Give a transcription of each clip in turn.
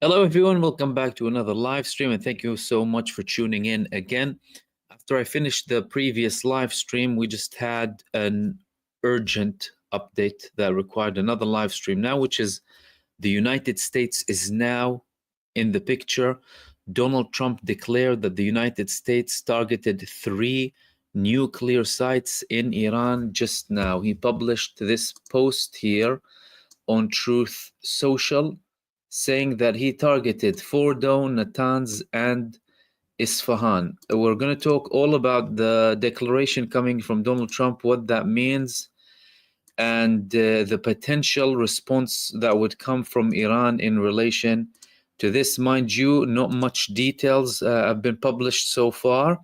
Hello, everyone. Welcome back to another live stream, and thank you so much for tuning in again. After I finished the previous live stream, we just had an urgent update that required another live stream now, which is the United States is now in the picture. Donald Trump declared that the United States targeted 3 nuclear sites in Iran just now. He published this post here on Truth Social, saying that he targeted Fordo, Natanz, and Isfahan. We're going to talk all about the declaration coming from Donald Trump, what that means, and the potential response that would come from Iran in relation to this. Mind you, not much details have been published so far,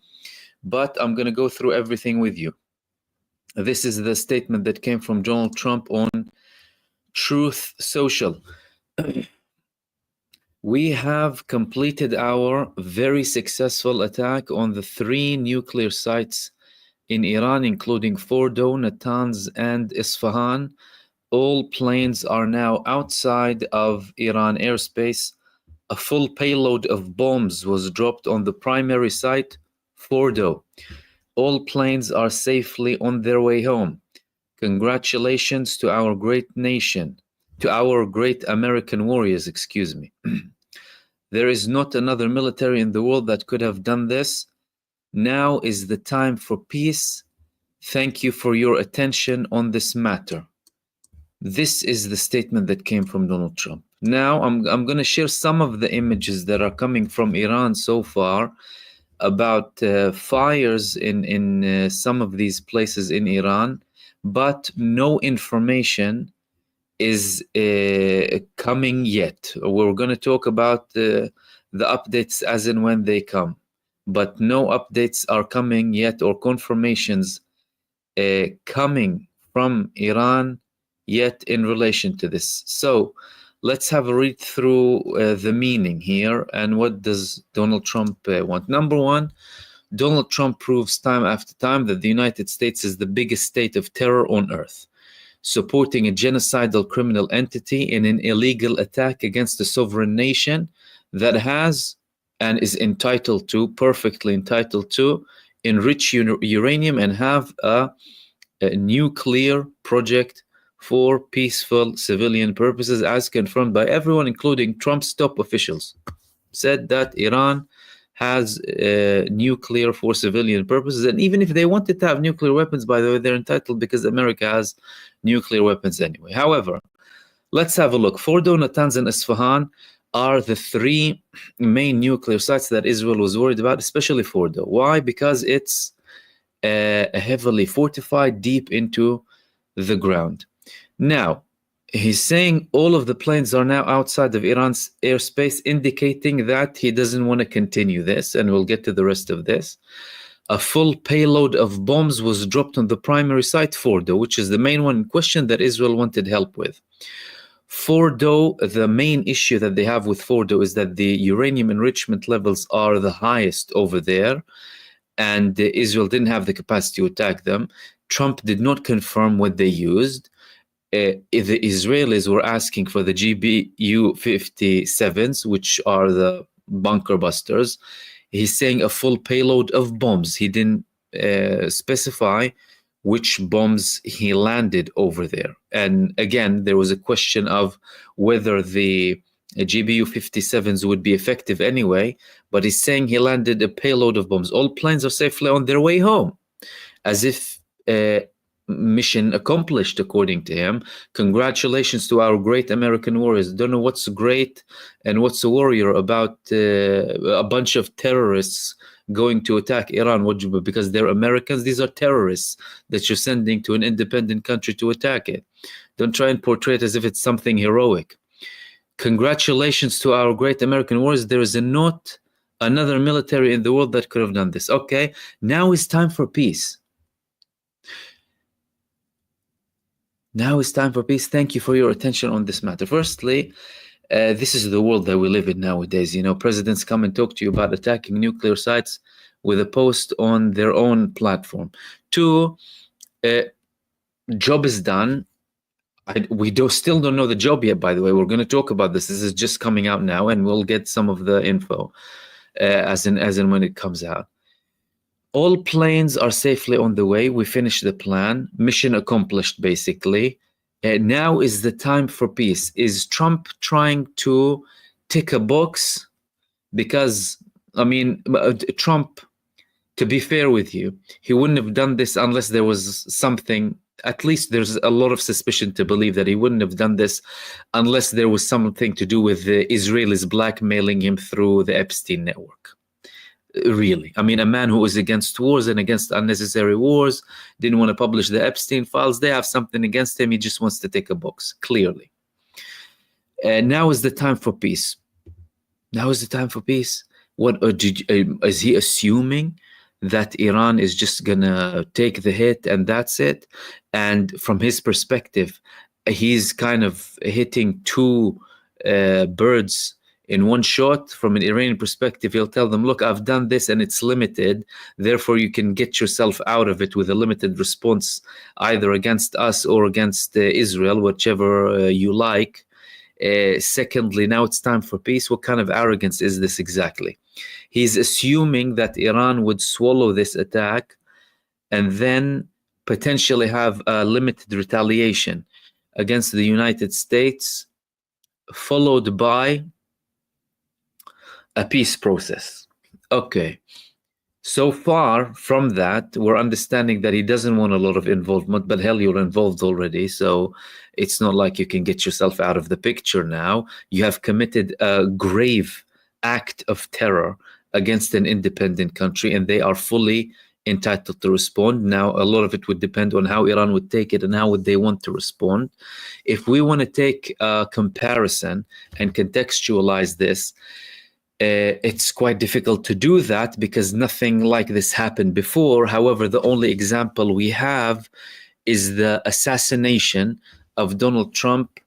but I'm going to go through everything with you. This is the statement that came from Donald Trump on Truth Social. We have completed our very successful attack on the 3 nuclear sites in Iran, including Fordo, Natanz, and Isfahan. All planes are now outside of Iran airspace. A full payload of bombs was dropped on the primary site, Fordo. All planes are safely on their way home. Congratulations to our great nation, to our great American warriors, excuse me. There is not another military in the world that could have done this. Now is the time for peace. Thank you for your attention on this matter. This is the statement that came from Donald Trump. Now I'm going to share some of the images that are coming from Iran so far about fires in some of these places in Iran, but no information is coming yet. We're going to talk about the updates as and when they come, but no updates are coming yet, or confirmations coming from Iran yet in relation to this. So let's have a read through the meaning here and what does Donald Trump want. Number one, Donald Trump proves time after time that the United States is the biggest state of terror on earth, supporting a genocidal criminal entity in an illegal attack against a sovereign nation that has and is entitled to, perfectly entitled to, enrich uranium and have a nuclear project for peaceful civilian purposes, as confirmed by everyone, including Trump's top officials. Said that Iran has nuclear for civilian purposes, and even if they wanted to have nuclear weapons, by the way, they're entitled because America has nuclear weapons anyway. However, let's have a look. Fordo, Natanz, and Isfahan are the 3 main nuclear sites that Israel was worried about, especially Fordo. Why? Because it's heavily fortified deep into the ground. Now, he's saying all of the planes are now outside of Iran's airspace, indicating that he doesn't want to continue this, and we'll get to the rest of this. A full payload of bombs was dropped on the primary site, Fordo, which is the main one in question that Israel wanted help with. Fordo, the main issue that they have with Fordo is that the uranium enrichment levels are the highest over there, and Israel didn't have the capacity to attack them. Trump did not confirm what they used. The Israelis were asking for the GBU-57s, which are the bunker busters. He's saying a full payload of bombs. He didn't specify which bombs he landed over there. And again, there was a question of whether the GBU-57s would be effective anyway, but he's saying he landed a payload of bombs. All planes are safely on their way home, as if mission accomplished, according to him. Congratulations to our great American warriors. Don't know what's great and what's a warrior about a bunch of terrorists going to attack Iran. Because they're Americans? These are terrorists that you're sending to an independent country to attack it. Don't try and portray it as if it's something heroic. Congratulations to our great American warriors. There is not another military in the world that could have done this. Okay, now it's time for peace. Now it's time for peace. Thank you for your attention on this matter. Firstly, this is the world that we live in nowadays. You know, presidents come and talk to you about attacking nuclear sites with a post on their own platform. 2, job is done. We still don't know the job yet, by the way. We're going to talk about this. This is just coming out now, and we'll get some of the info as in when it comes out. All planes are safely on the way. We finished the plan. Mission accomplished, basically. Now is the time for peace. Is Trump trying to tick a box? Because, I mean, Trump, to be fair with you, he wouldn't have done this unless there was something. At least there's a lot of suspicion to believe that he wouldn't have done this unless there was something to do with the Israelis blackmailing him through the Epstein network. Really, I mean, a man who is against wars and against unnecessary wars, didn't want to publish the Epstein files. They have something against him. He just wants to take a box, clearly. Now is the time for peace. Now is the time for peace. What is he assuming that Iran is just gonna take the hit and that's it? And from his perspective, he's kind of hitting two birds in one shot. From an Iranian perspective, he'll tell them, look, I've done this and it's limited. Therefore, you can get yourself out of it with a limited response, either against us or against Israel, whichever you like. Secondly, now it's time for peace. What kind of arrogance is this exactly? He's assuming that Iran would swallow this attack and then potentially have a limited retaliation against the United States, followed by a peace process. Okay. So far from that, we're understanding that he doesn't want a lot of involvement, but hell, you're involved already. So it's not like you can get yourself out of the picture now. You have committed a grave act of terror against an independent country, and they are fully entitled to respond. Now, a lot of it would depend on how Iran would take it and how would they want to respond. If we want to take a comparison and contextualize this, it's quite difficult to do that because nothing like this happened before. However, the only example we have is the assassination of Donald Trump,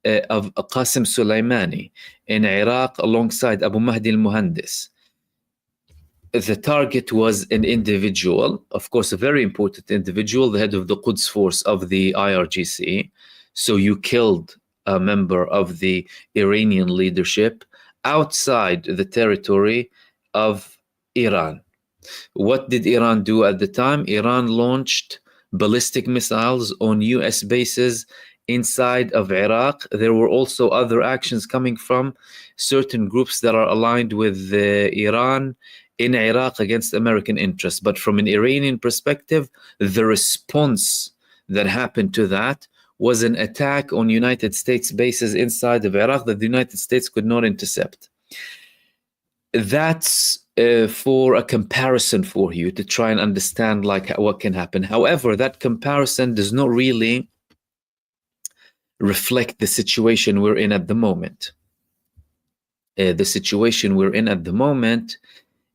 of Qasem Soleimani in Iraq alongside Abu Mahdi al-Muhandis. The target was an individual, of course, a very important individual, the head of the Quds force of the IRGC. So you killed a member of the Iranian leadership outside the territory of Iran. What did Iran do at the time? Iran launched ballistic missiles on US bases inside of Iraq. There were also other actions coming from certain groups that are aligned with Iran in Iraq against American interests. But from an Iranian perspective, the response that happened to that was an attack on United States bases inside of Iraq that the United States could not intercept. That's for a comparison for you to try and understand like what can happen. However, that comparison does not really reflect the situation we're in at the moment. The situation we're in at the moment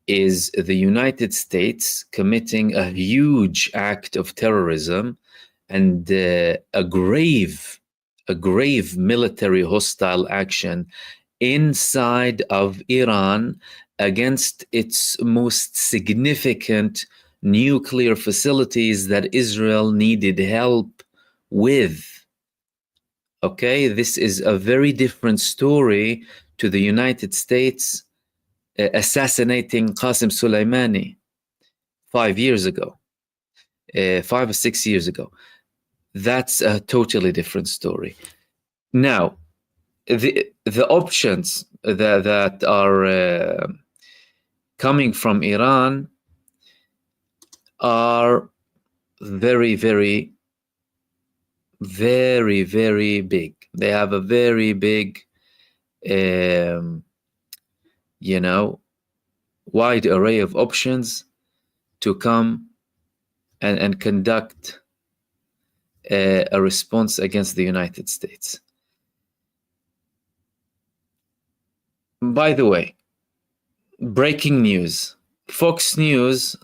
is the United States committing a huge act of terrorism and a grave military hostile action inside of Iran against its most significant nuclear facilities that Israel needed help with. Okay, this is a very different story to the United States assassinating Qasem Soleimani 5 years ago, 5 or 6 years ago. That's a totally different story. Now, the options that are coming from Iran are very, very, very, very big. They have a very big, wide array of options to come and conduct a response against the United States. By the way, breaking news. Fox News,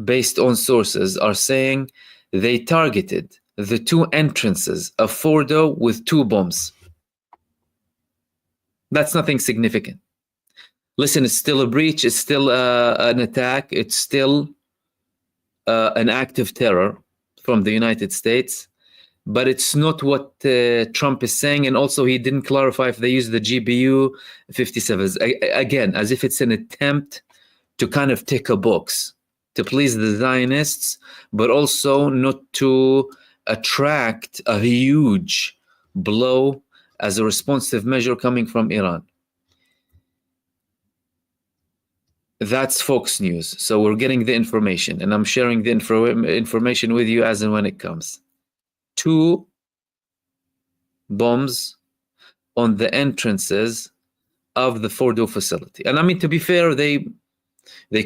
based on sources, are saying they targeted the two entrances of Fordo with 2 bombs. That's nothing significant. Listen, it's still a breach. It's still an attack. It's still an act of terror from the United States. but it's not what Trump is saying. And also, he didn't clarify if they use the GPU 57s. Again, as if it's an attempt to kind of tick a box to please the Zionists, but also not to attract a huge blow as a responsive measure coming from Iran. That's Fox News. So we're getting the information, and I'm sharing the information with you as and when it comes. 2 bombs on the entrances of the Fordo facility. And I mean, to be fair, they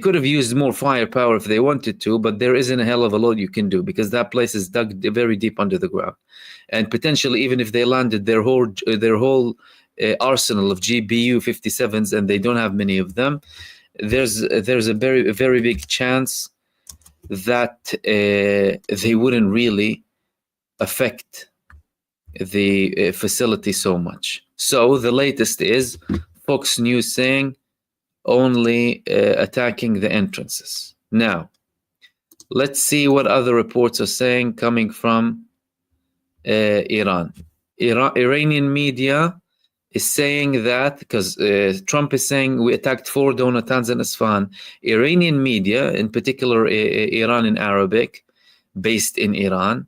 could have used more firepower if they wanted to, but there isn't a hell of a lot you can do because that place is dug very deep under the ground. And potentially, even if they landed their whole arsenal of GBU 57s, and they don't have many of them, there's a very big chance that they wouldn't really affect the facility so much. So the latest is Fox News saying only attacking the entrances. Now, let's see what other reports are saying coming from Iran. Iranian media is saying that, because Trump is saying we attacked 4 Natanz and Isfahan. Iranian media, in particular Iran in Arabic, based in Iran,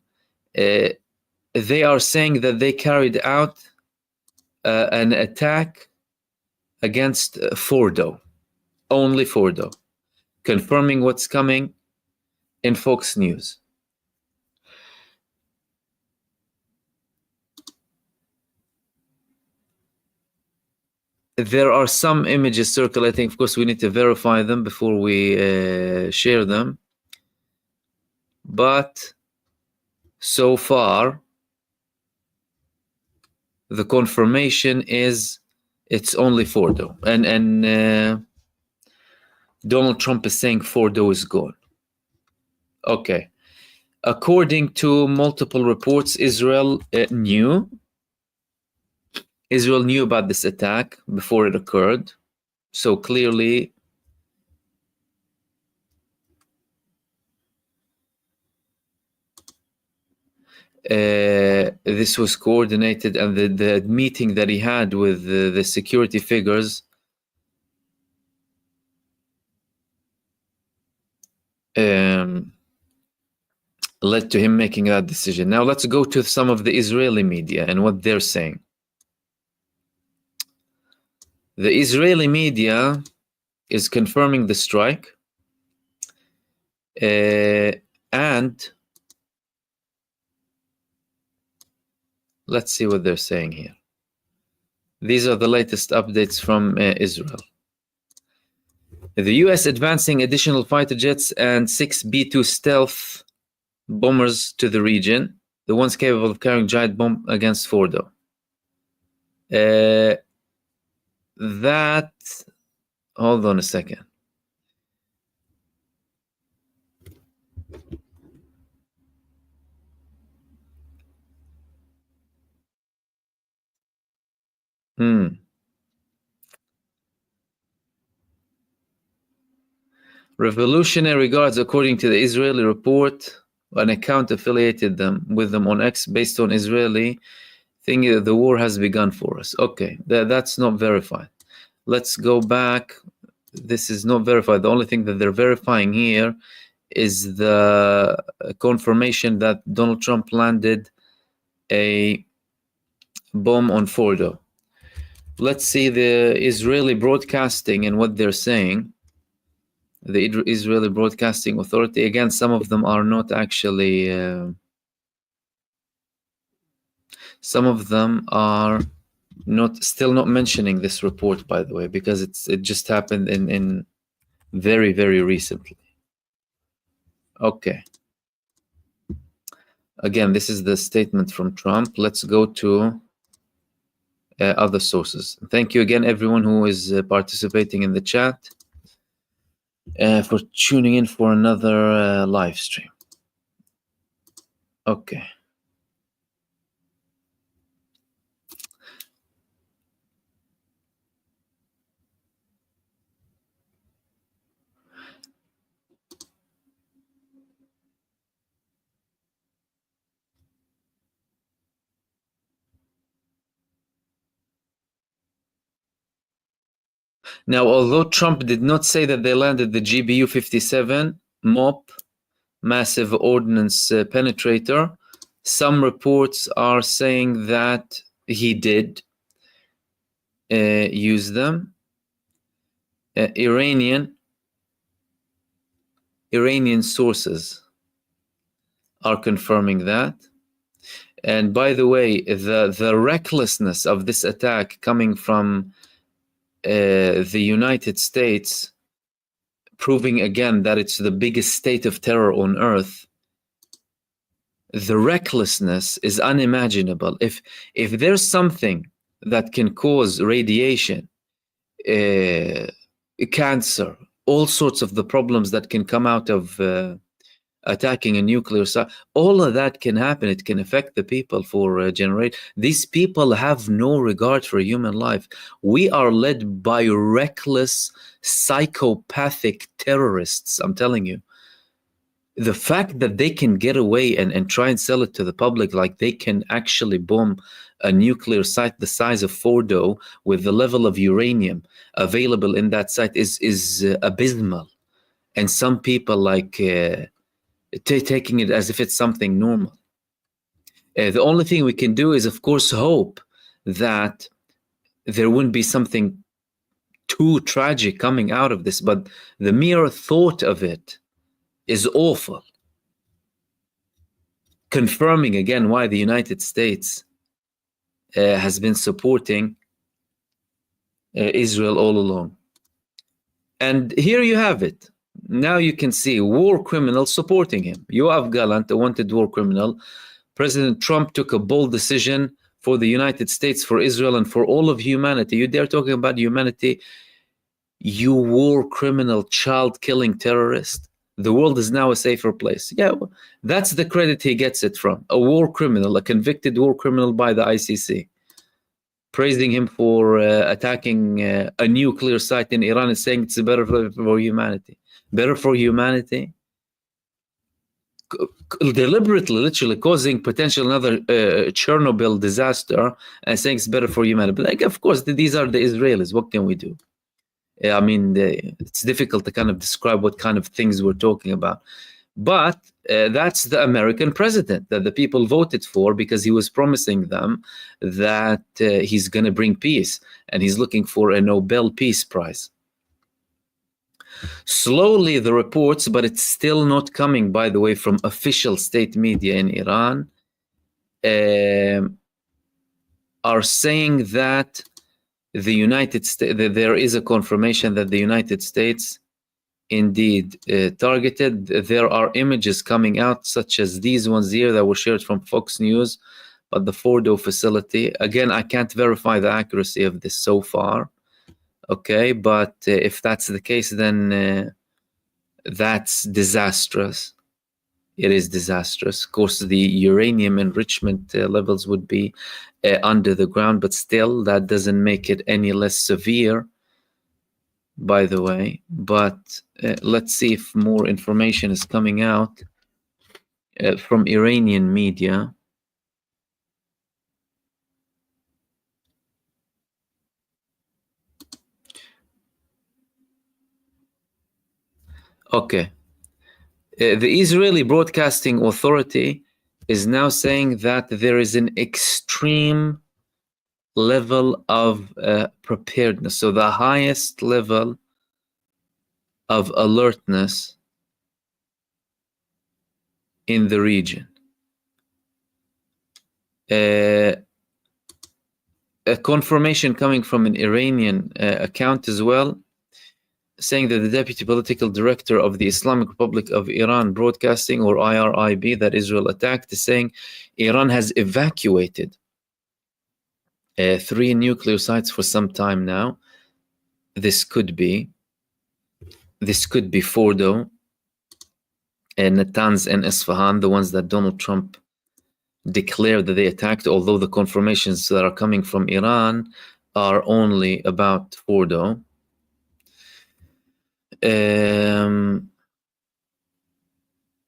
they are saying that they carried out an attack against Fordo, only Fordo, confirming what's coming in Fox News. There are some images circulating. Of course, we need to verify them before we share them. But so far, the confirmation is it's only Fordo. And Donald Trump is saying Fordo is gone. Okay. According to multiple reports, Israel knew about this attack before it occurred. So clearly, this was coordinated, and the meeting that he had with the security figures led to him making that decision. Now let's go to some of the Israeli media and what they're saying. The Israeli media is confirming the strike, and let's see what they're saying here. These are the latest updates from Israel. The US advancing additional fighter jets and 6 B-2 stealth bombers to the region, the ones capable of carrying giant bomb against Fordo. That, hold on a second. Revolutionary Guards, according to the Israeli report, an account affiliated with them on X based on Israeli thing, the war has begun for us. Okay, that's not verified. Let's go back. This is not verified. The only thing that they're verifying here is the confirmation that Donald Trump landed a bomb on Fordo. Let's see the Israeli broadcasting and what they're saying. The Israeli Broadcasting Authority, again, some of them are not actually, some of them are still not mentioning this report, by the way, because it just happened in very, very recently. Okay. Again, this is the statement from Trump. Let's go to other sources. Thank you again, everyone who is participating in the chat, for tuning in for another live stream. Okay. Now, although Trump did not say that they landed the GBU-57 MOP, massive ordnance penetrator, some reports are saying that he did use them. Iranian sources are confirming that. And by the way, the recklessness of this attack coming from the United States, proving again that it's the biggest state of terror on earth, the recklessness is unimaginable. If there's something that can cause radiation, cancer, all sorts of the problems that can come out of attacking a nuclear site, all of that can happen. It can affect the people for generate. These people have no regard for human life. We are led by reckless, psychopathic terrorists, I'm telling you. The fact that they can get away and try and sell it to the public like they can actually bomb a nuclear site the size of Fordo with the level of uranium available in that site is abysmal. And some people like taking it as if it's something normal. The only thing we can do is, of course, hope that there wouldn't be something too tragic coming out of this, but the mere thought of it is awful, confirming again why the United States has been supporting Israel all along. And here you have it. Now you can see war criminals supporting him. Yoav Gallant, a wanted war criminal. President Trump took a bold decision for the United States, for Israel, and for all of humanity. You dare talking about humanity? You war criminal, child-killing terrorist. The world is now a safer place. Yeah, that's the credit he gets it from. A war criminal, a convicted war criminal by the ICC. Praising him for attacking a nuclear site in Iran and saying it's better for humanity. Better for humanity? Deliberately, literally causing potential another Chernobyl disaster and saying it's better for humanity. But like, of course, these are the Israelis. What can we do? I mean, it's difficult to kind of describe what kind of things we're talking about. But that's the American president that the people voted for because he was promising them that he's going to bring peace and he's looking for a Nobel Peace Prize. Slowly the reports, but it's still not coming, by the way, from official state media in Iran, are saying that the United States, there is a confirmation that the United States indeed targeted. There are images coming out, such as these ones here that were shared from Fox News, but the Fordo facility. Again, I can't verify the accuracy of this so far. Okay, but if that's the case, then that's disastrous. It is disastrous. Of course, the uranium enrichment levels would be under the ground, but still, that doesn't make it any less severe, by the way. But let's see if more information is coming out from Iranian media. Okay. The Israeli Broadcasting Authority is now saying that there is an extreme level of preparedness. So the highest level of alertness in the region. A confirmation coming from an Iranian account as well, saying that the deputy political director of the Islamic Republic of Iran Broadcasting, or IRIB, that Israel attacked, is saying Iran has evacuated 3 nuclear sites for some time now. This could be Fordo, Natanz, and Isfahan, the ones that Donald Trump declared that they attacked, although the confirmations that are coming from Iran are only about Fordo.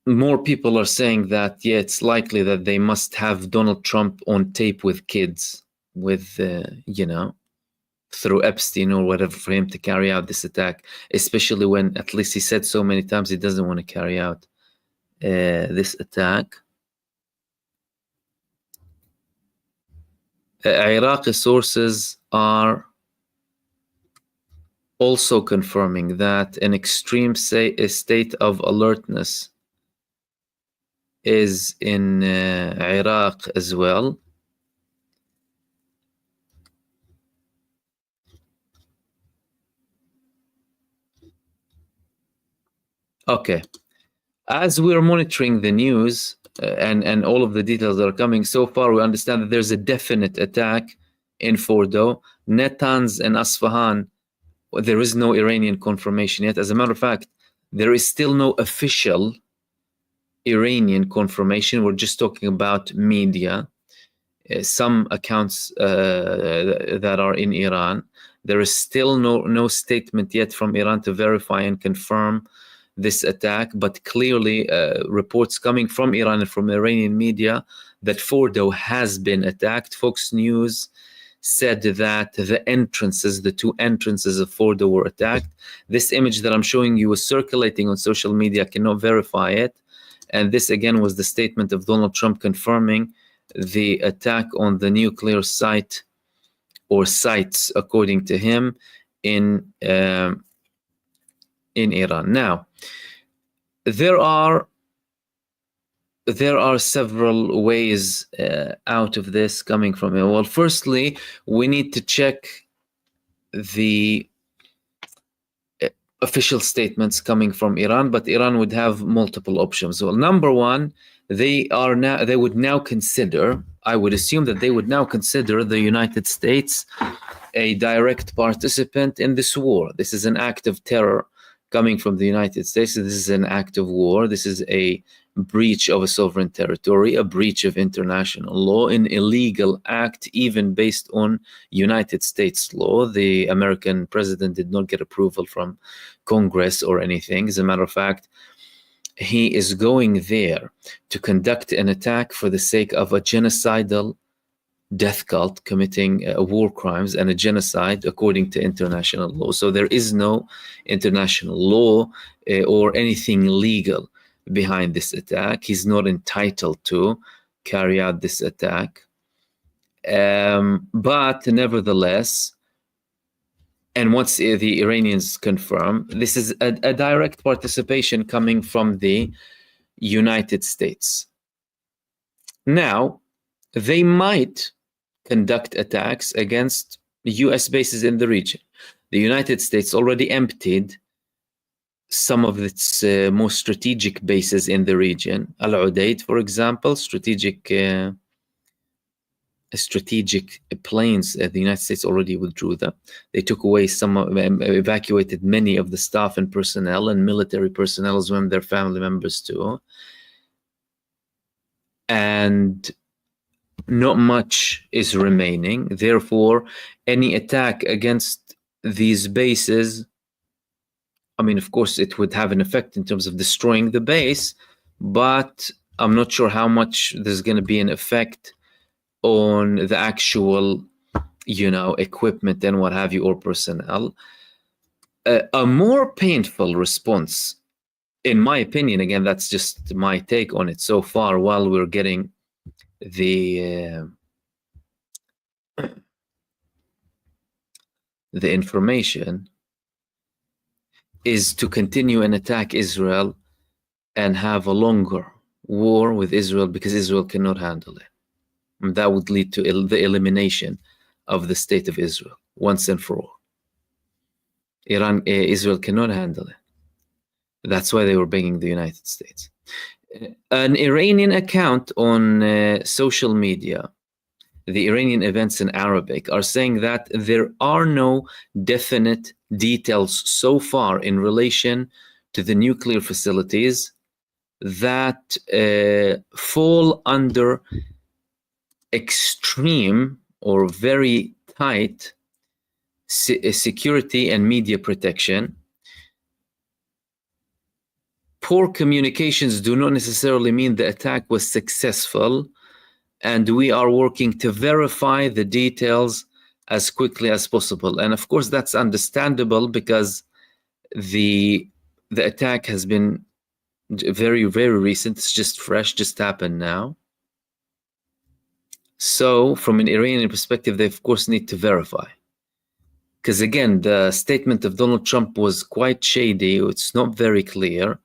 More people are saying that, yeah, it's likely that they must have Donald Trump on tape with kids, with, through Epstein or whatever for him to carry out this attack, especially when at least he said so many times he doesn't want to carry out this attack. Iraqi sources are also confirming that an extreme state of alertness is in Iraq as well. Okay. As we're monitoring the news and all of the details that are coming so far, we understand that there's a definite attack in Fordo, Natanz and Asfahan. There is no Iranian confirmation yet. As a matter of fact, there is still no official Iranian confirmation. We're just talking about media, some accounts that are in Iran. There is still no statement yet from Iran to verify and confirm this attack, but clearly reports coming from Iran and from Iranian media that Fordo has been attacked. Fox News said that the two entrances of Fordo were attacked. This image that I'm showing you was circulating on social media, cannot verify it. And this again was the statement of Donald Trump confirming the attack on the nuclear site or sites, according to him, in Iran. Now, there are several ways out of this coming from it. Well, firstly, we need to check the official statements coming from Iran, but Iran would have multiple options. Well, number one, they would now consider, I would assume that they would now consider the United States a direct participant in this war. This is an act of terror coming from the United States. This is an act of war. This is a breach of a sovereign territory, a breach of international law, an illegal act, even based on United States law. The American president did not get approval from Congress or anything. As a matter of fact, he is going there to conduct an attack for the sake of a genocidal death cult committing war crimes and a genocide according to international law. So there is no international law or anything legal behind this attack. He's not entitled to carry out this attack. But nevertheless, and once the Iranians confirm, this is a direct participation coming from the United States. Now, they might conduct attacks against US bases in the region. The United States already emptied some of its most strategic bases in the region. Al-Udeid, for example, strategic planes. The United States already withdrew them. They took away evacuated many of the staff and personnel and military personnel as well, and their family members too. And not much is remaining. Therefore, any attack against these bases, I mean, of course, it would have an effect in terms of destroying the base, but I'm not sure how much there's going to be an effect on the actual, equipment and what have you, or personnel. A more painful response, in my opinion, again, that's just my take on it so far, while we're getting the information, is to continue and attack Israel and have a longer war with Israel, because Israel cannot handle it. And that would lead to the elimination of the state of Israel once and for all. Israel cannot handle it. That's why they were begging the United States. An Iranian account on social media, the Iranian events in Arabic, are saying that there are no definite details so far in relation to the nuclear facilities that fall under extreme or very tight security and media protection. Poor communications do not necessarily mean the attack was successful, and we are working to verify the details as quickly as possible. And of course, that's understandable because the attack has been very, very recent. It's just fresh, just happened now. So from an Iranian perspective, they of course need to verify. Because again, the statement of Donald Trump was quite shady. It's not very clear.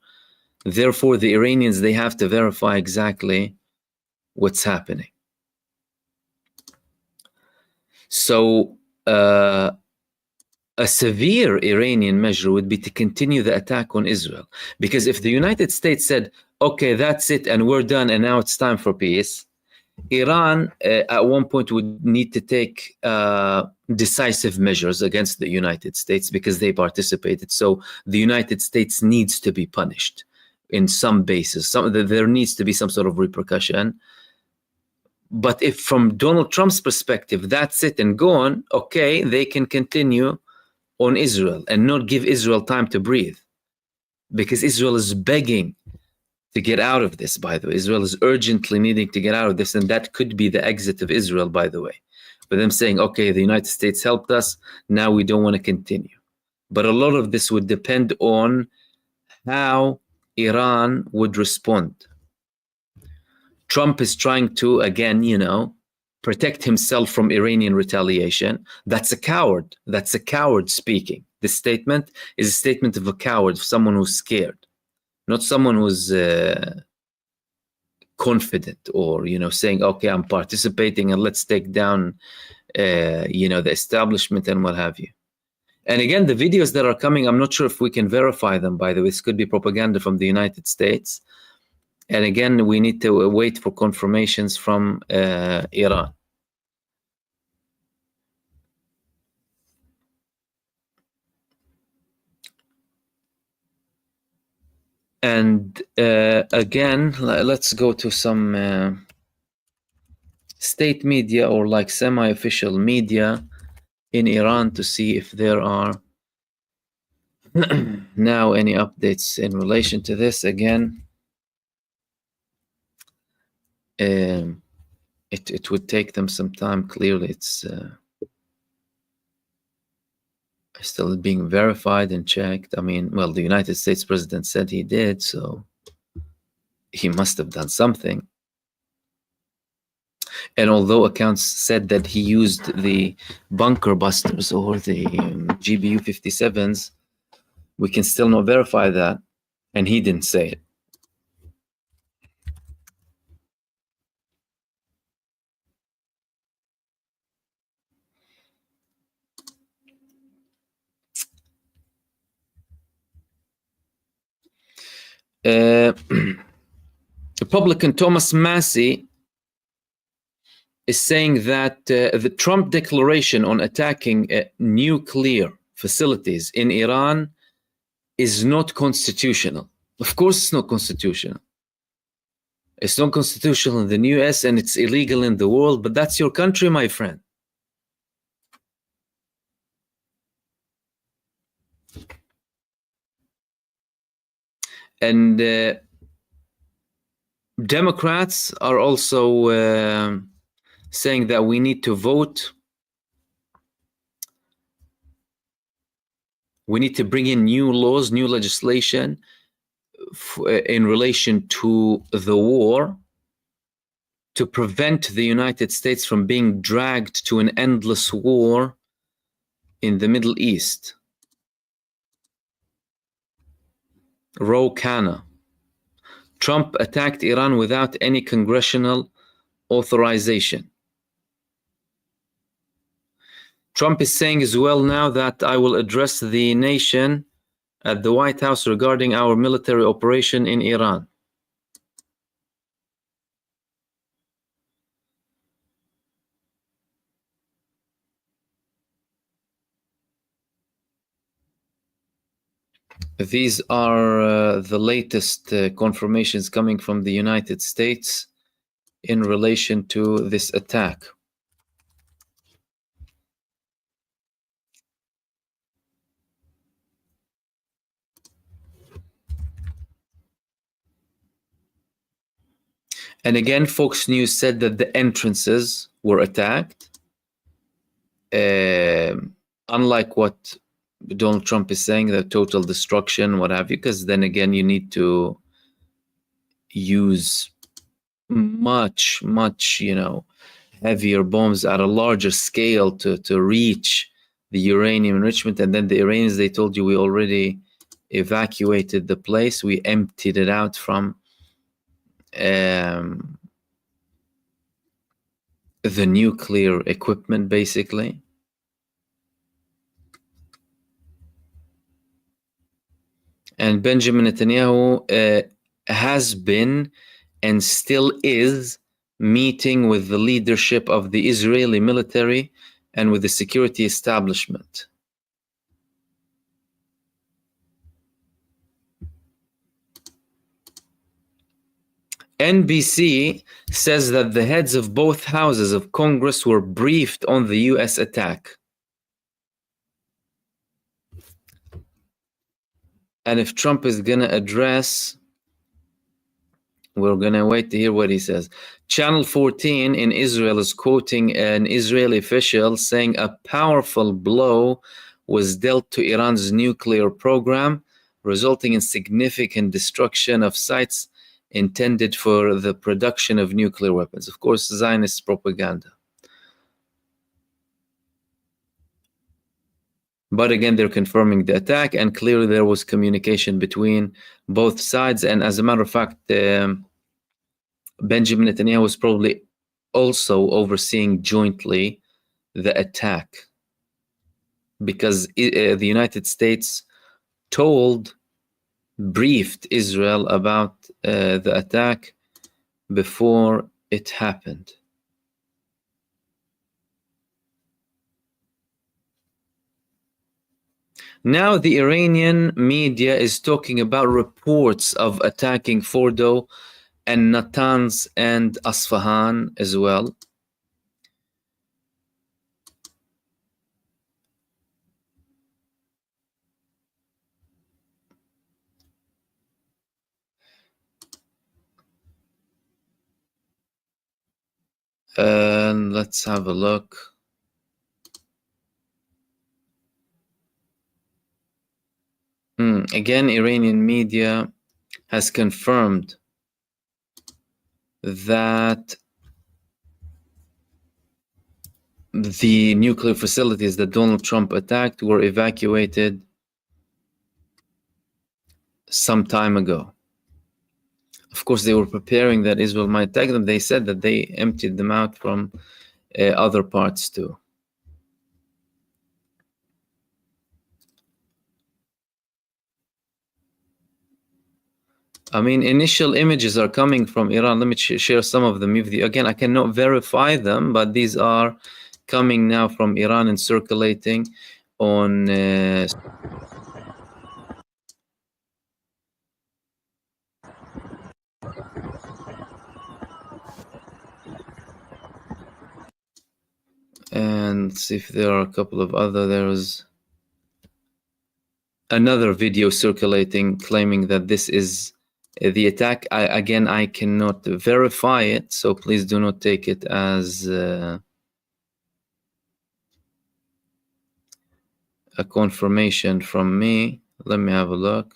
Therefore, the Iranians, they have to verify exactly what's happening. So a severe Iranian measure would be to continue the attack on Israel. Because if the United States said, okay, that's it, and we're done, and now it's time for peace, Iran at one point would need to take decisive measures against the United States because they participated. So the United States needs to be punished in some basis. There needs to be some sort of repercussion. But if from Donald Trump's perspective, that's it and gone, okay, they can continue on Israel and not give Israel time to breathe. Because Israel is begging to get out of this, by the way. Israel is urgently needing to get out of this, and that could be the exit of Israel, by the way. But them saying, okay, the United States helped us, now we don't want to continue. But a lot of this would depend on how Iran would respond. Trump is trying to, again, protect himself from Iranian retaliation. That's a coward. That's a coward speaking. This statement is a statement of a coward, of someone who's scared. Not someone who's confident or, saying, okay, I'm participating and let's take down, the establishment and what have you. And again, the videos that are coming, I'm not sure if we can verify them, by the way. This could be propaganda from the United States. And again, we need to wait for confirmations from Iran. And again, let's go to some state media or like semi-official media in Iran to see if there are now any updates in relation to this. Again, it would take them some time. Clearly, it's still being verified and checked. I mean, well, the United States president said he did, so he must have done something. And although accounts said that he used the bunker busters or the GBU 57s, we can still not verify that, and he didn't say it. Republican Thomas Massey is saying that the Trump declaration on attacking nuclear facilities in Iran is not constitutional. Of course, it's not constitutional. It's not constitutional in the US and it's illegal in the world, but that's your country, my friend. And Democrats are also saying that we need to vote. We need to bring in new laws, new legislation in relation to the war to prevent the United States from being dragged to an endless war in the Middle East. Ro Khanna. Trump attacked Iran without any congressional authorization. Trump is saying as well now that I will address the nation at the White House regarding our military operation in Iran. These are the latest confirmations coming from the United States in relation to this attack. And again, Fox News said that the entrances were attacked. unlike what Donald Trump is saying, the total destruction, what have you, because then again, you need to use much, heavier bombs at a larger scale to reach the uranium enrichment. And then the Iranians, they told you we already evacuated the place. We emptied it out from the nuclear equipment, basically. And Benjamin Netanyahu has been and still is meeting with the leadership of the Israeli military and with the security establishment. NBC says that the heads of both houses of Congress were briefed on the US attack. And if Trump is going to address, we're going to wait to hear what he says. Channel 14 in Israel is quoting an Israeli official saying a powerful blow was dealt to Iran's nuclear program, resulting in significant destruction of sites intended for the production of nuclear weapons. Of course, Zionist propaganda. But again, they're confirming the attack, and clearly there was communication between both sides. And as a matter of fact, Benjamin Netanyahu was probably also overseeing jointly the attack, because the United States briefed Israel about the attack before it happened. Now the Iranian media is talking about reports of attacking Fordo and Natanz and Isfahan as well. And let's have a look. Again, Iranian media has confirmed that the nuclear facilities that Donald Trump attacked were evacuated some time ago. Of course, they were preparing that Israel might attack them. They said that they emptied them out from other parts too. I mean, initial images are coming from Iran. Let me share some of them with you. Again, I cannot verify them, but these are coming now from Iran and circulating on and see if there are a couple of other. There's another video circulating claiming that this is the attack. Again, I cannot verify it, so please do not take it as a confirmation from me. Let me have a look.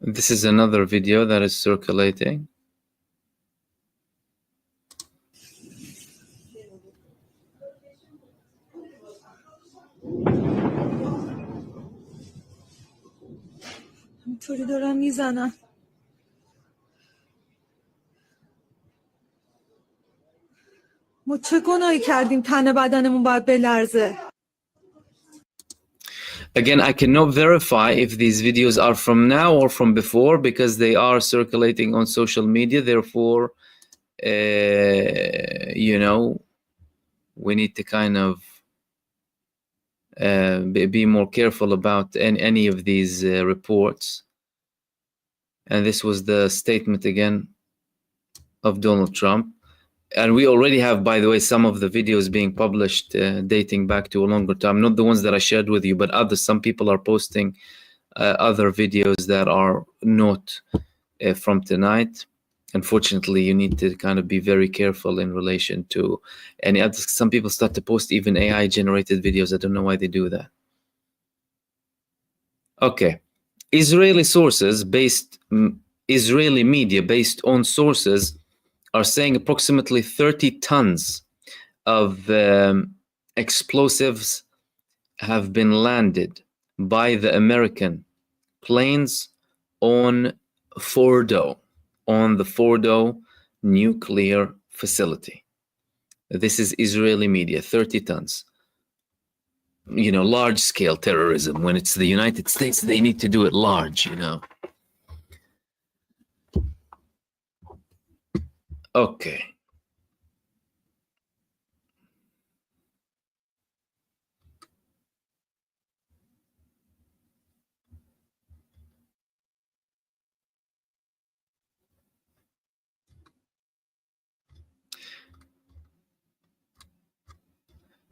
This is another video that is circulating. اینطوری دارن میزنن. ما چه گناهی کردیم تن بدنمون باید بلرزه؟ Again, I cannot verify if these videos are from now or from before because they are circulating on social media. Therefore, we need to kind of be more careful about any of these reports. And this was the statement again of Donald Trump. And we already have, by the way, some of the videos being published dating back to a longer time, not the ones that I shared with you, but others. Some people are posting other videos that are not from tonight. Unfortunately, you need to kind of be very careful in relation to any other. Some people start to post even AI generated videos. I don't know why they do that. Okay. Israeli media based on sources are saying approximately 30 tons of explosives have been landed by the American planes on Fordo, on the Fordo nuclear facility. This is Israeli media, 30 tons. You know, large scale terrorism. When it's the United States, they need to do it large, you know. Okay.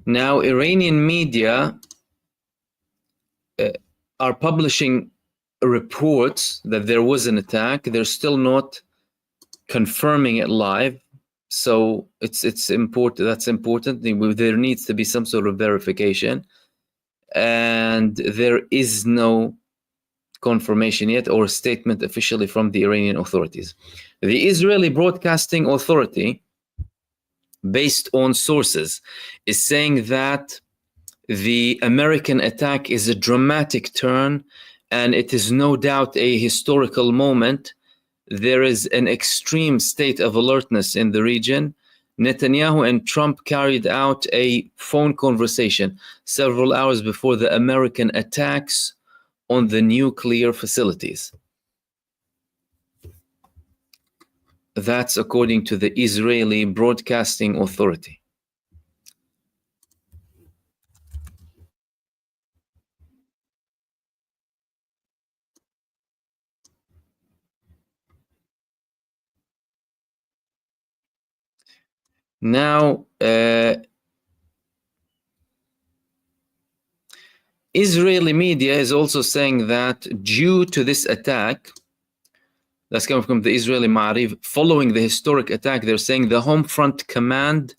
Now, Iranian media are publishing reports that there was an attack. They're still not confirming it live. So it's important. That's important. There needs to be some sort of verification. And there is no confirmation yet or statement officially from the Iranian authorities. The Israeli Broadcasting Authority, based on sources, is saying that the American attack is a dramatic turn and it is no doubt a historical moment. There is an extreme state of alertness in the region. Netanyahu and Trump carried out a phone conversation several hours before the American attacks on the nuclear facilities. That's according to the Israeli Broadcasting Authority. Now, Israeli media is also saying that due to this attack, that's coming from the Israeli Ma'arif, following the historic attack, they're saying the Home Front Command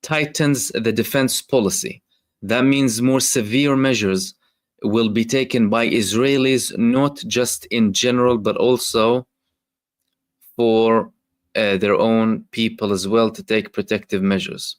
tightens the defense policy. That means more severe measures will be taken by Israelis, not just in general, but also for their own people as well, to take protective measures.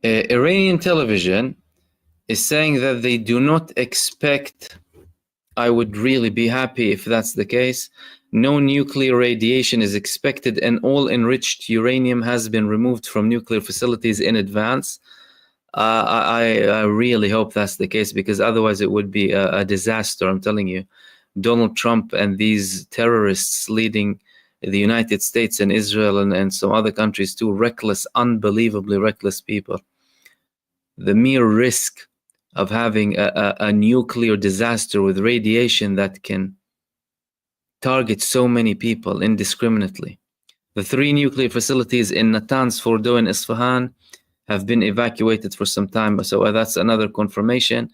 Iranian television is saying that they do not expect, I would really be happy if that's the case, no nuclear radiation is expected and all enriched uranium has been removed from nuclear facilities in advance. I really hope that's the case, because otherwise it would be a disaster. I'm telling you, Donald Trump and these terrorists leading the United States and Israel and some other countries too, reckless, unbelievably reckless people. The mere risk of having a nuclear disaster with radiation that can target so many people indiscriminately. The 3 nuclear facilities in Natanz, Fordo, and Isfahan have been evacuated for some time. So that's another confirmation.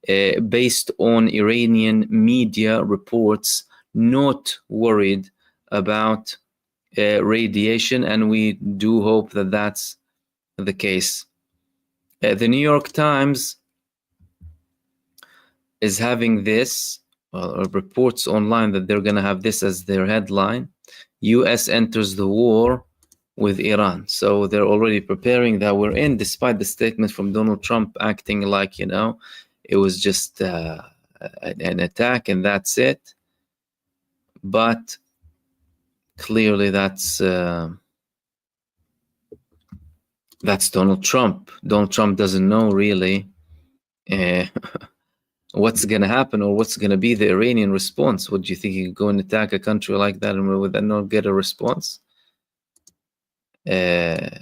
Based on Iranian media reports, not worried about radiation, and we do hope that that's the case. The New York Times is having this, reports online that they're going to have this as their headline: US enters the war with Iran. So they're already preparing that we're in, despite the statement from Donald Trump acting like, it was just an attack and that's it. But clearly that's Donald Trump. Donald Trump doesn't know really what's going to happen or what's going to be the Iranian response. What do you think? You could go and attack a country like that and would that not get a response? And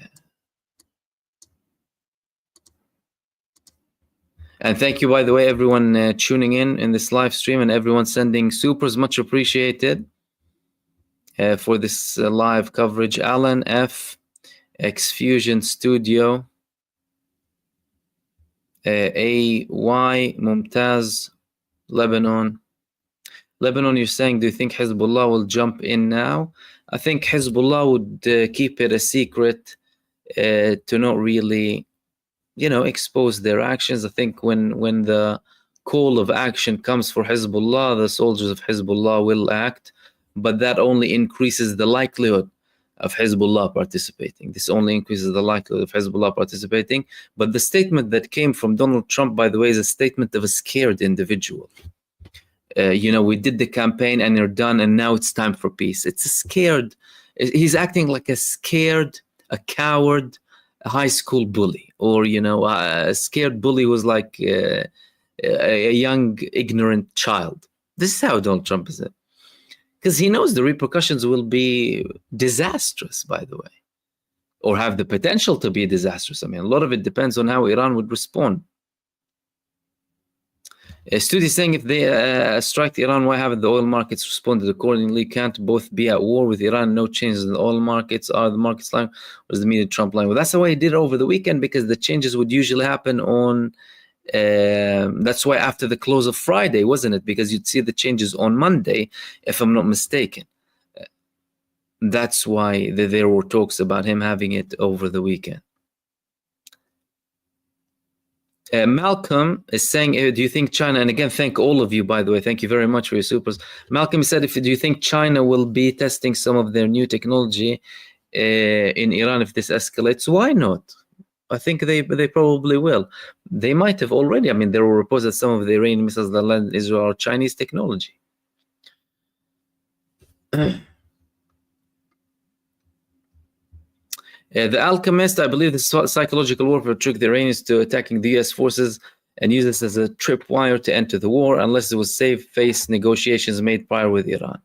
thank you, by the way, everyone tuning in this live stream, and everyone sending supers. Much appreciated for this live coverage. Alan F, Xfusion Studio, AY, Mumtaz, Lebanon. You're saying, do you think Hezbollah will jump in now? I think Hezbollah would keep it a secret to not really, expose their actions. I think when the call of action comes for Hezbollah, the soldiers of Hezbollah will act, but that only increases the likelihood of Hezbollah participating. This only increases the likelihood of Hezbollah participating. But the statement that came from Donald Trump, by the way, is a statement of a scared individual. We did the campaign and you're done, and now it's time for peace. It's a scared, he's acting like a coward, a high school bully, or, a scared bully who's like a young, ignorant child. This is how Donald Trump is. Because he knows the repercussions will be disastrous, by the way, or have the potential to be disastrous. I mean, a lot of it depends on how Iran would respond. Study saying, if they strike Iran, why haven't the oil markets responded accordingly? Can't both be at war with Iran? No changes in the oil markets. Are the markets lying, or is the media Trump lying? Well, that's the way he did it over the weekend, because the changes would usually happen on. That's why after the close of Friday, wasn't it? Because you'd see the changes on Monday, if I'm not mistaken. That's why there were talks about him having it over the weekend. Malcolm is saying, do you think China, and again, thank all of you, by the way, thank you very much for your supers. Malcolm said, do you think China will be testing some of their new technology in Iran if this escalates? Why not? I think they probably will. They might have already. I mean, there were reports that some of the Iranian missiles that landed in Israel are Chinese technology. The Alchemist, I believe the psychological warfare tricked the Iranians to attacking the US forces and use this as a tripwire to enter the war, unless it was safe-face negotiations made prior with Iran.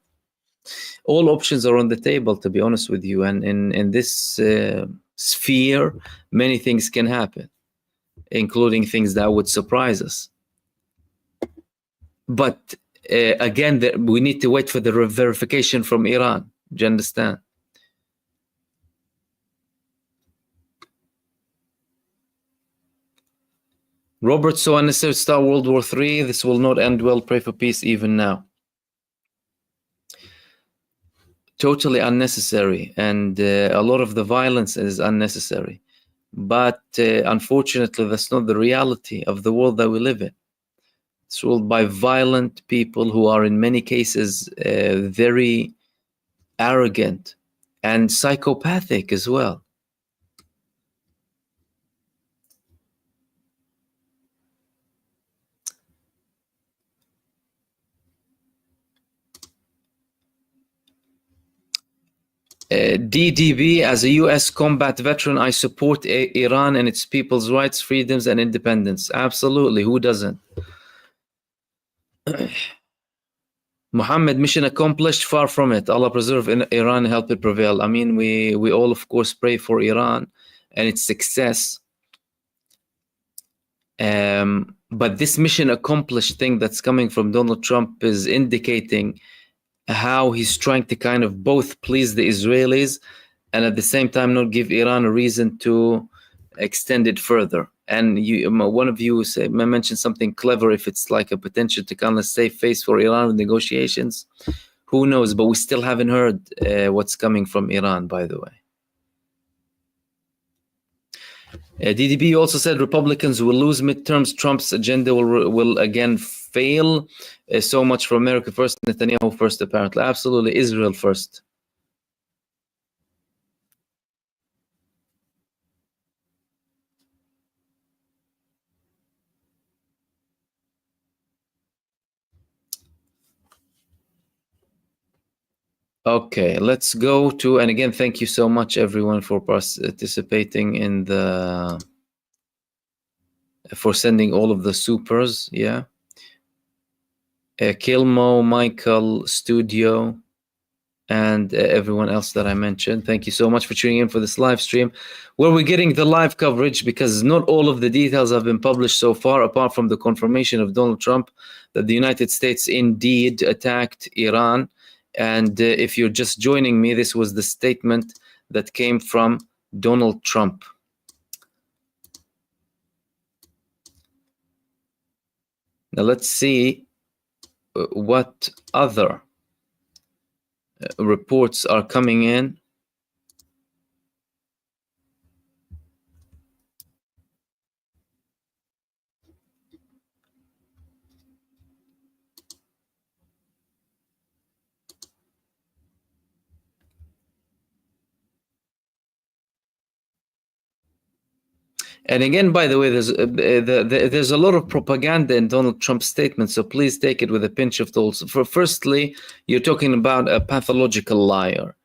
All options are on the table, to be honest with you, and in this sphere, many things can happen, including things that would surprise us. But again, we need to wait for the verification from Iran. Do you understand? Robert, so unnecessary to start World War III. This will not end well. Pray for peace even now. Totally unnecessary, and a lot of the violence is unnecessary. But unfortunately, that's not the reality of the world that we live in. It's ruled by violent people who are in many cases very arrogant and psychopathic as well. DDB, as a US combat veteran, I support Iran and its people's rights, freedoms, and independence. Absolutely. Who doesn't? Muhammad, mission accomplished? Far from it. Allah preserve Iran and help it prevail. I mean, we all, of course, pray for Iran and its success. But this mission accomplished thing that's coming from Donald Trump is indicating how he's trying to kind of both please the Israelis and at the same time not give Iran a reason to extend it further. And one of you mentioned something clever, if it's like a potential to kind of save face for Iran with negotiations. Who knows? But we still haven't heard what's coming from Iran, by the way. DDB also said Republicans will lose midterms. Trump's agenda will again fail. So much for America first, Netanyahu first, apparently. Absolutely, Israel first. Okay, let's go to, and again, thank you so much, everyone, for participating in the, for sending all of the supers, yeah. Kilmo, Michael, Studio, and everyone else that I mentioned. Thank you so much for tuning in for this live stream, where we're getting the live coverage, because not all of the details have been published so far, apart from the confirmation of Donald Trump that the United States indeed attacked Iran. And if you're just joining me, this was the statement that came from Donald Trump. Now let's see what other reports are coming in. And again, by the way, there's a lot of propaganda in Donald Trump's statement, so please take it with a pinch of salt. Firstly, you're talking about a pathological liar,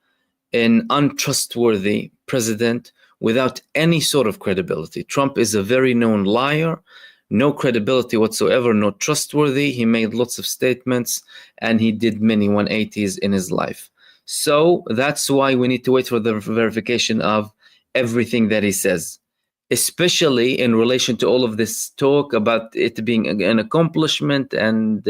an untrustworthy president without any sort of credibility. Trump is a very known liar, no credibility whatsoever, not trustworthy. He made lots of statements, and he did many 180s in his life. So that's why we need to wait for the verification of everything that he says, especially in relation to all of this talk about it being an accomplishment and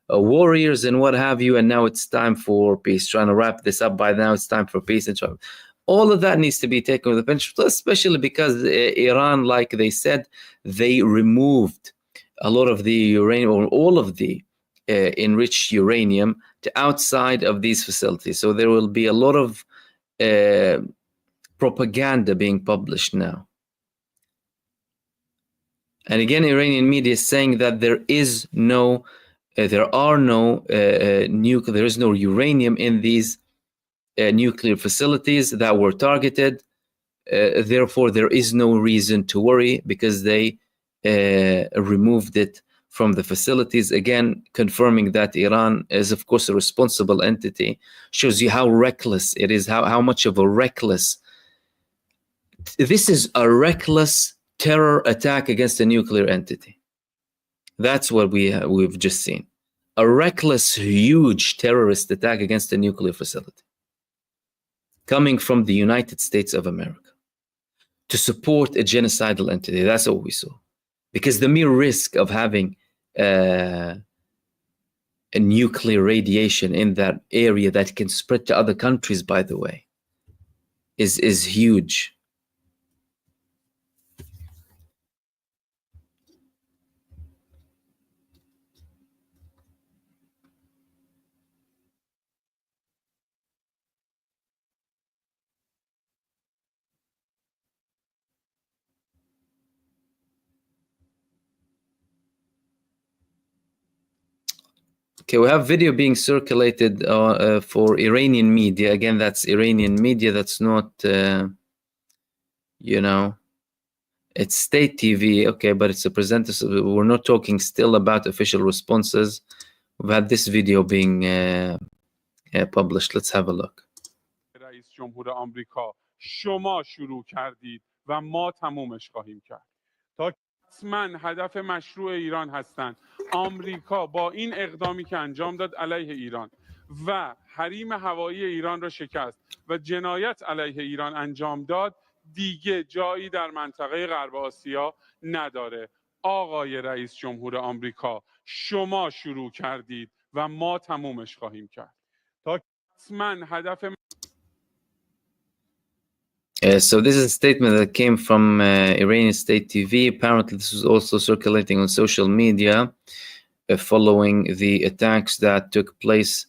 warriors and what have you, and now it's time for peace. Trying to wrap this up by now, it's time for peace. And all of that needs to be taken with a pinch of salt, especially because Iran, like they said, they removed a lot of the uranium, or all of the enriched uranium, to outside of these facilities. So there will be a lot of propaganda being published now. And again, Iranian media is saying that there is no, there are no nuclear, there is no uranium in these nuclear facilities that were targeted. Therefore, there is no reason to worry, because they removed it from the facilities. Again, confirming that Iran is, of course, a responsible entity. Shows you how reckless it is, how much of a reckless. This is a reckless terror attack against a nuclear entity. That's what we've just seen. A reckless, huge terrorist attack against a nuclear facility, coming from the United States of America, to support a genocidal entity. That's what we saw. Because the mere risk of having a nuclear radiation in that area that can spread to other countries, by the way, is huge. Okay, we have video being circulated for Iranian media. Again, that's Iranian media. That's not, you know, it's state TV. Okay, but it's a presenter. So we're not talking still about official responses. We've had this video being published. Let's have a look. رئیس جمهور آمریکا شما شروع کردید و ما تمومش خواهیم کرد. تا حتما هدف مشروع ایران هستند. آمریکا با این اقدامی که انجام داد علیه ایران و حریم هوایی ایران را شکست و جنایت علیه ایران انجام داد، دیگه جایی در منطقه غرب آسیا نداره. آقای رئیس جمهور آمریکا شما شروع کردید و ما تمومش خواهیم کرد. تا حتما هدف So this is a statement that came from Iranian state TV. Apparently, this was also circulating on social media following the attacks that took place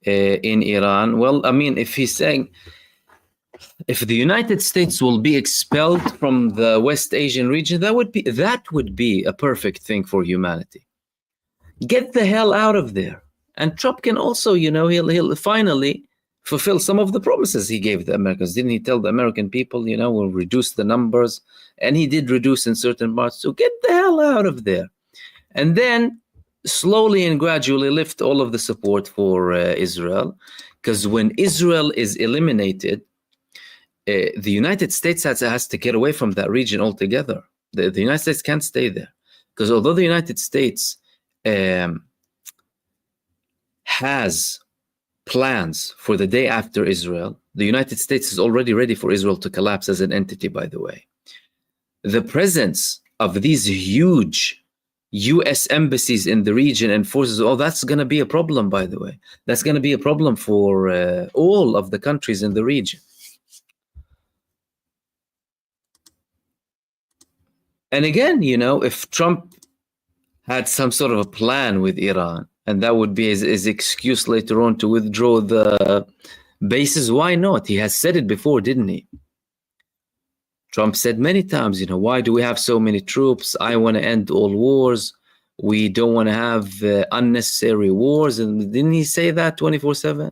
in Iran. Well, I mean, if he's saying if the United States will be expelled from the West Asian region, that would be a perfect thing for humanity. Get the hell out of there. And Trump can also, he'll finally fulfill some of the promises he gave the Americans. Didn't he tell the American people, we'll reduce the numbers? And he did reduce in certain parts. So get the hell out of there. And then slowly and gradually lift all of the support for Israel. Because when Israel is eliminated, the United States has to get away from that region altogether. The United States can't stay there. Because although the United States has plans for the day after Israel, the United States is already ready for Israel to collapse as an entity, by the way. The presence of these huge US embassies in the region and forces, that's going to be a problem, by the way. That's going to be a problem for all of the countries in the region. And again, if Trump had some sort of a plan with Iran, and that would be his excuse later on to withdraw the bases, why not? He has said it before, didn't he? Trump said many times, why do we have so many troops? I want to end all wars. We don't want to have unnecessary wars. And didn't he say that 24/7?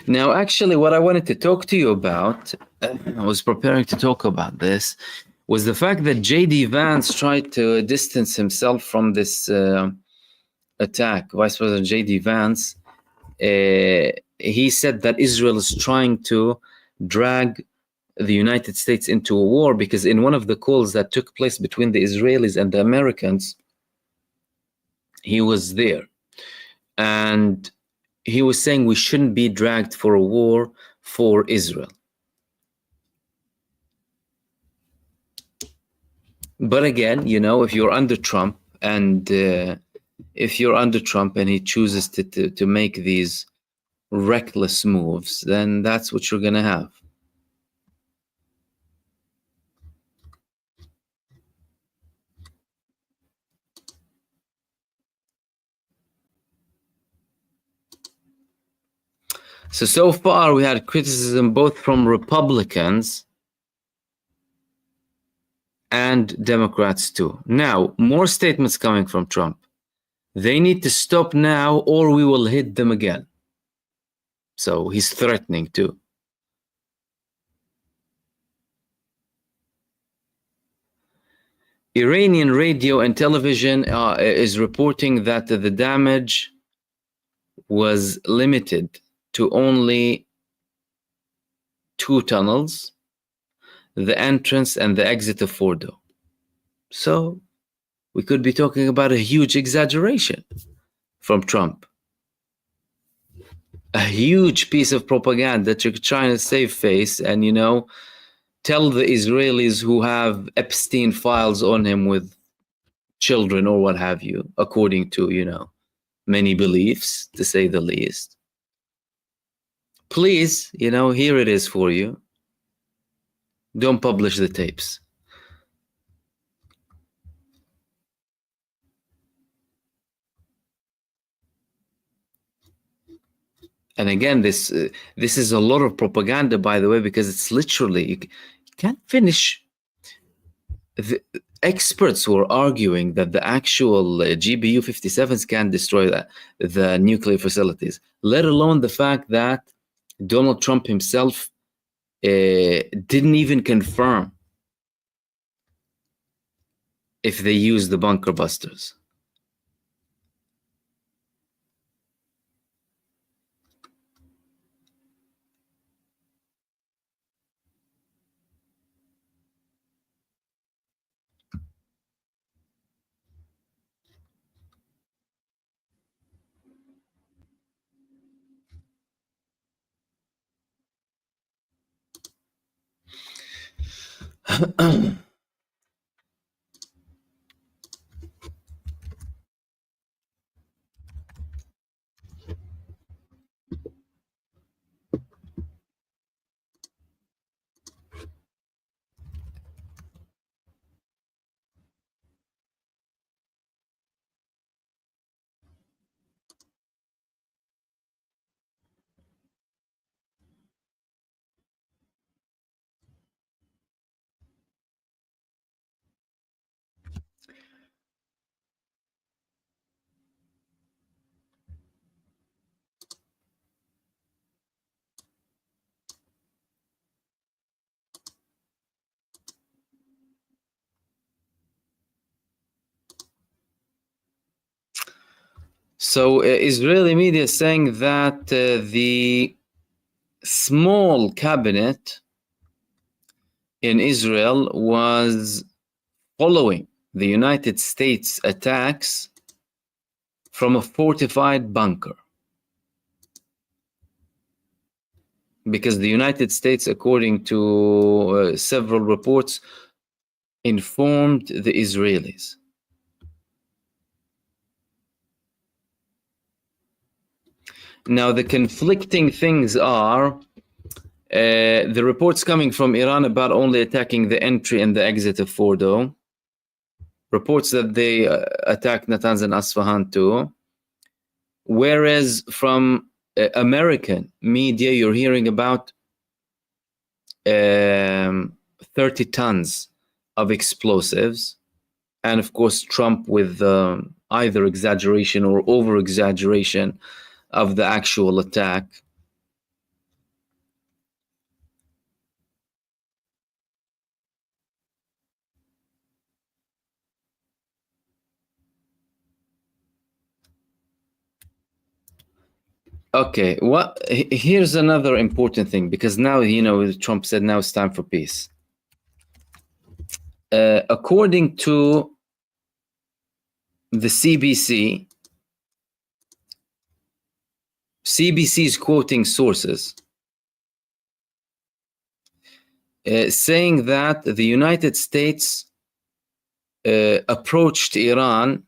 Now, actually, what I wanted to talk to you about, I was preparing to talk about this, was the fact that J.D. Vance tried to distance himself from this attack. Vice President J.D. Vance, he said that Israel is trying to drag the United States into a war because in one of the calls that took place between the Israelis and the Americans, he was there. And he was saying we shouldn't be dragged for a war for Israel. But again, if you're under Trump and he chooses to make these reckless moves, then that's what you're going to have. So far, we had criticism both from Republicans and Democrats too. Now, more statements coming from Trump. They need to stop now or we will hit them again. So he's threatening too. Iranian radio and television is reporting that the damage was limited to only 2 tunnels, the entrance and the exit of Fordo. So we could be talking about a huge exaggeration from Trump. A huge piece of propaganda that you're trying to save face and, tell the Israelis who have Epstein files on him with children or what have you, according to, many beliefs, to say the least. Please, here it is for you. Don't publish the tapes. And again, this is a lot of propaganda, by the way, because it's literally, you can't finish. The experts were arguing that the actual GBU 57s can destroy the nuclear facilities, let alone the fact that Donald Trump himself didn't even confirm if they used the bunker busters. So Israeli media is saying that the small cabinet in Israel was following the United States attacks from a fortified bunker. Because the United States, according to several reports, informed the Israelis. Now, the conflicting things are the reports coming from Iran about only attacking the entry and the exit of Fordo. Reports that they attacked Natanz and Asfahan too. Whereas from American media, you're hearing about 30 tons of explosives. And of course, Trump with either exaggeration or over-exaggeration of the actual attack. Okay, here's another important thing, because now, you know, Trump said now it's time for peace. According to the CBC, is quoting sources saying that the United States approached Iran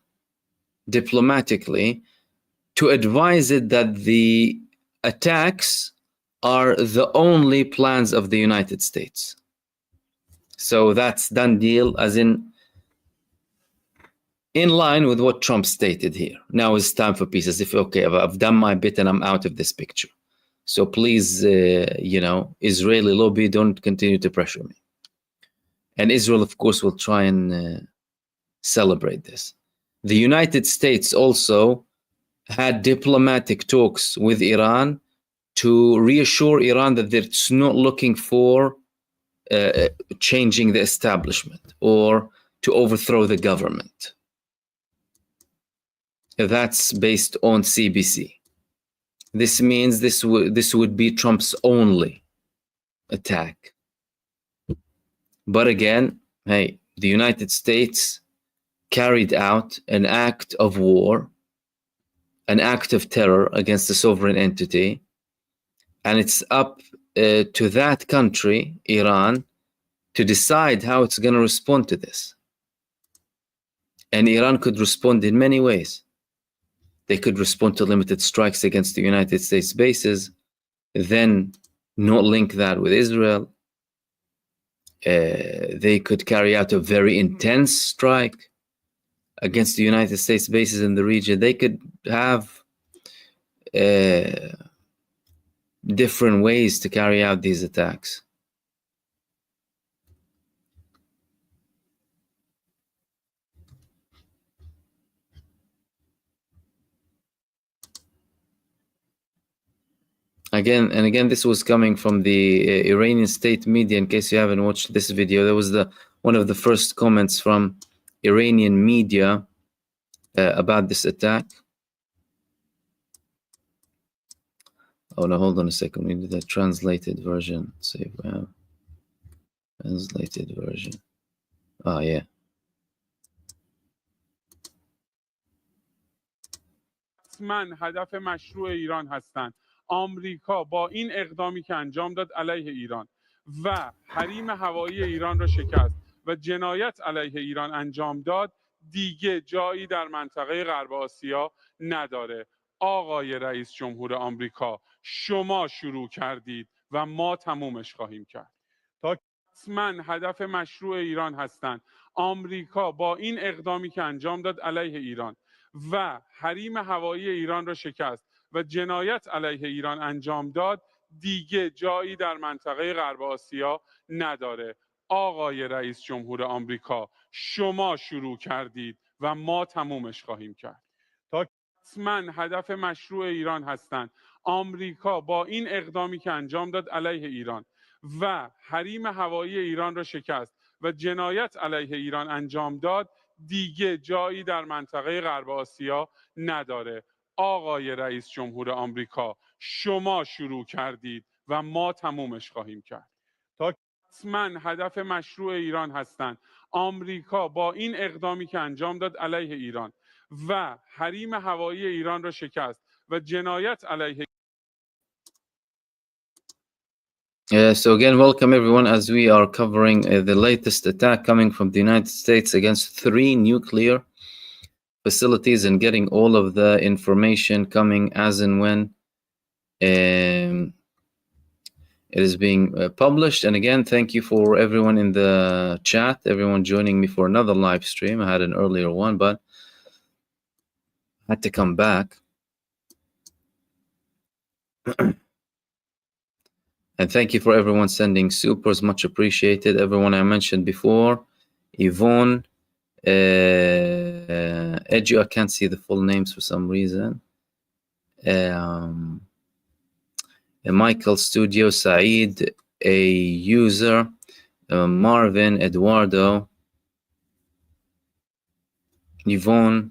diplomatically to advise it that the attacks are the only plans of the United States. So that's done deal, as in line with what Trump stated here. Now it's time for peace, as if, okay, I've done my bit and I'm out of this picture. So please, you know, Israeli lobby, don't continue to pressure me. And Israel, of course, will try and celebrate this. The United States also had diplomatic talks with Iran to reassure Iran that it's not looking for changing the establishment or to overthrow the government. That's based on CBC. This means this would be Trump's only attack. But again, hey, the United States carried out an act of war, an act of terror against a sovereign entity, and it's up to that country, Iran, to decide how it's going to respond to this. And Iran could respond in many ways. They could respond to limited strikes against the United States bases, then not link that with Israel. They could carry out a very intense strike against the United States bases in the region. They could have different ways to carry out these attacks. Again, this was coming from the Iranian state media. In case you haven't watched this video, that was one of the first comments from Iranian media about this attack. Oh no, hold on a second. We need the translated version. See if we have translated version. Oh yeah. من هدف مشروع ایران هستند. آمریکا با این اقدامی که انجام داد علیه ایران و حریم هوایی ایران را شکست و جنایت علیه ایران انجام داد دیگه جایی در منطقه غرب آسیا نداره. آقای رئیس جمهور آمریکا، شما شروع کردید و ما تمومش خواهیم کرد. تا حتما هدف مشروع ایران هستند. آمریکا با این اقدامی که انجام داد علیه ایران و حریم هوایی ایران را شکست و جنایت علیه ایران انجام داد دیگه جایی در منطقه غرب آسیا نداره. آقای رئیس جمهور آمریکا، شما شروع کردید و ما تمومش خواهیم کرد. تا حتما هدف مشروع ایران هستند. آمریکا با این اقدامی که انجام داد علیه ایران و حریم هوایی ایران را شکست و جنایت علیه ایران انجام داد دیگه جایی در منطقه غرب آسیا نداره. آقای رئیس جمهور آمریکا، شما شروع کردید و ما تمومش خواهیم کرد. تا حتما هدف مشروع ایران هستند. آمریکا با این اقدامی که انجام داد علیه ایران و حریم هوایی ایران را شکست و جنایت علیه So again, welcome everyone as we are covering the latest attack coming from the United States against 3 nuclear facilities and getting all of the information coming as and when it is being published. And again, thank you for everyone in the chat, everyone joining me for another live stream. I had an earlier one, but I had to come back. And thank you for everyone sending supers, much appreciated. Everyone I mentioned before, Yvonne, Edu, I can't see the full names for some reason. Michael Studio, Saeed, a user, Marvin, Eduardo, Yvonne,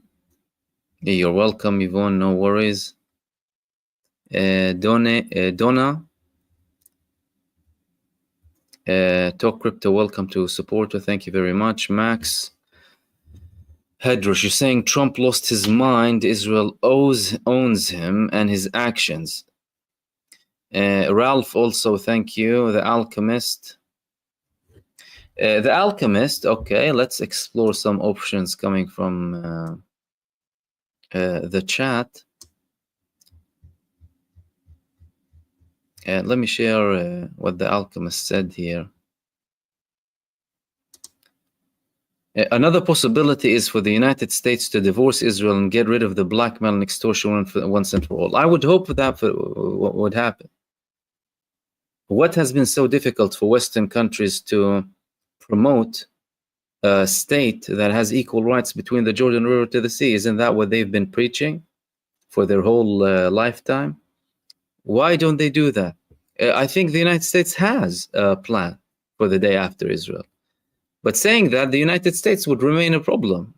you're welcome, Yvonne, no worries. Donna, Talk Crypto, welcome to supporter, thank you very much. Max Hedrush, you're saying Trump lost his mind, Israel owns him and his actions. Ralph also, thank you. The Alchemist, okay, let's explore some options coming from the chat. Let me share what the Alchemist said here. Another possibility is for the United States to divorce Israel and get rid of the blackmail and extortion once and for all. I would hope that would happen. What has been so difficult for Western countries to promote a state that has equal rights between the Jordan River to the sea? Isn't that what they've been preaching for their whole lifetime? Why don't they do that? I think the United States has a plan for the day after Israel. But saying that, the United States would remain a problem.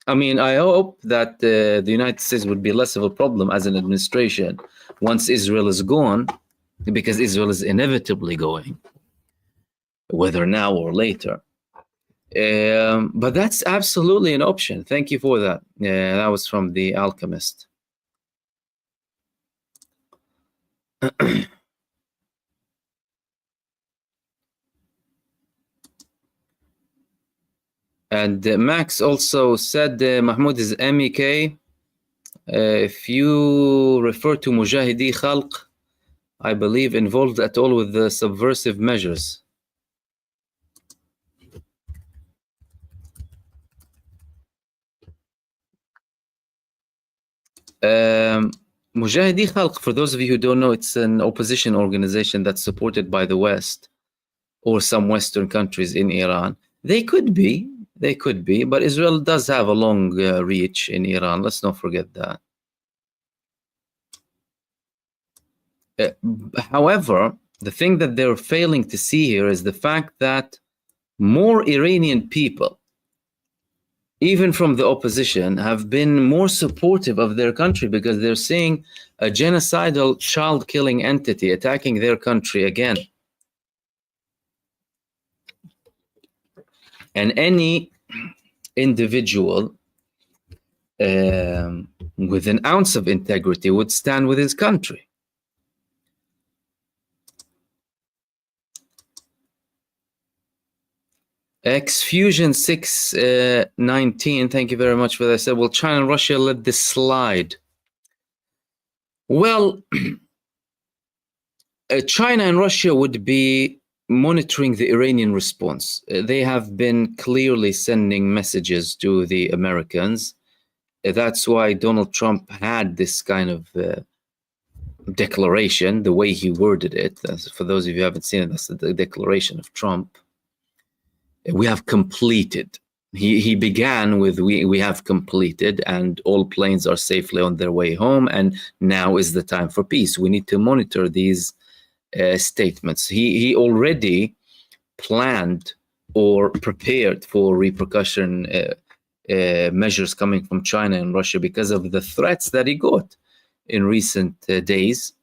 I mean, I hope that the United States would be less of a problem as an administration once Israel is gone, because Israel is inevitably going, whether now or later. But that's absolutely an option. Thank you for that. That was from The Alchemist. And Max also said Mahmoud is MEK. If you refer to Mujahidi Khalq, I believe involved at all with the subversive measures. Mujahidi Khalq, for those of you who don't know, it's an opposition organization that's supported by the West or some Western countries in Iran. They could be, but Israel does have a long reach in Iran. Let's not forget that. However, the thing that they're failing to see here is the fact that more Iranian people, even from the opposition, have been more supportive of their country because they're seeing a genocidal child-killing entity attacking their country again. And any individual with an ounce of integrity would stand with his country. Xfusion 619, thank you very much for that. I said, will China and Russia let this slide? Well, China and Russia would be monitoring the Iranian response. They have been clearly sending messages to the Americans. That's why Donald Trump had this kind of declaration, the way he worded it. For those of you who haven't seen it, that's the declaration of Trump. We have completed. He began with we have completed, and all planes are safely on their way home, and now is the time for peace. We need to monitor these statements. He already planned or prepared for repercussion measures coming from China and Russia because of the threats that he got in recent days.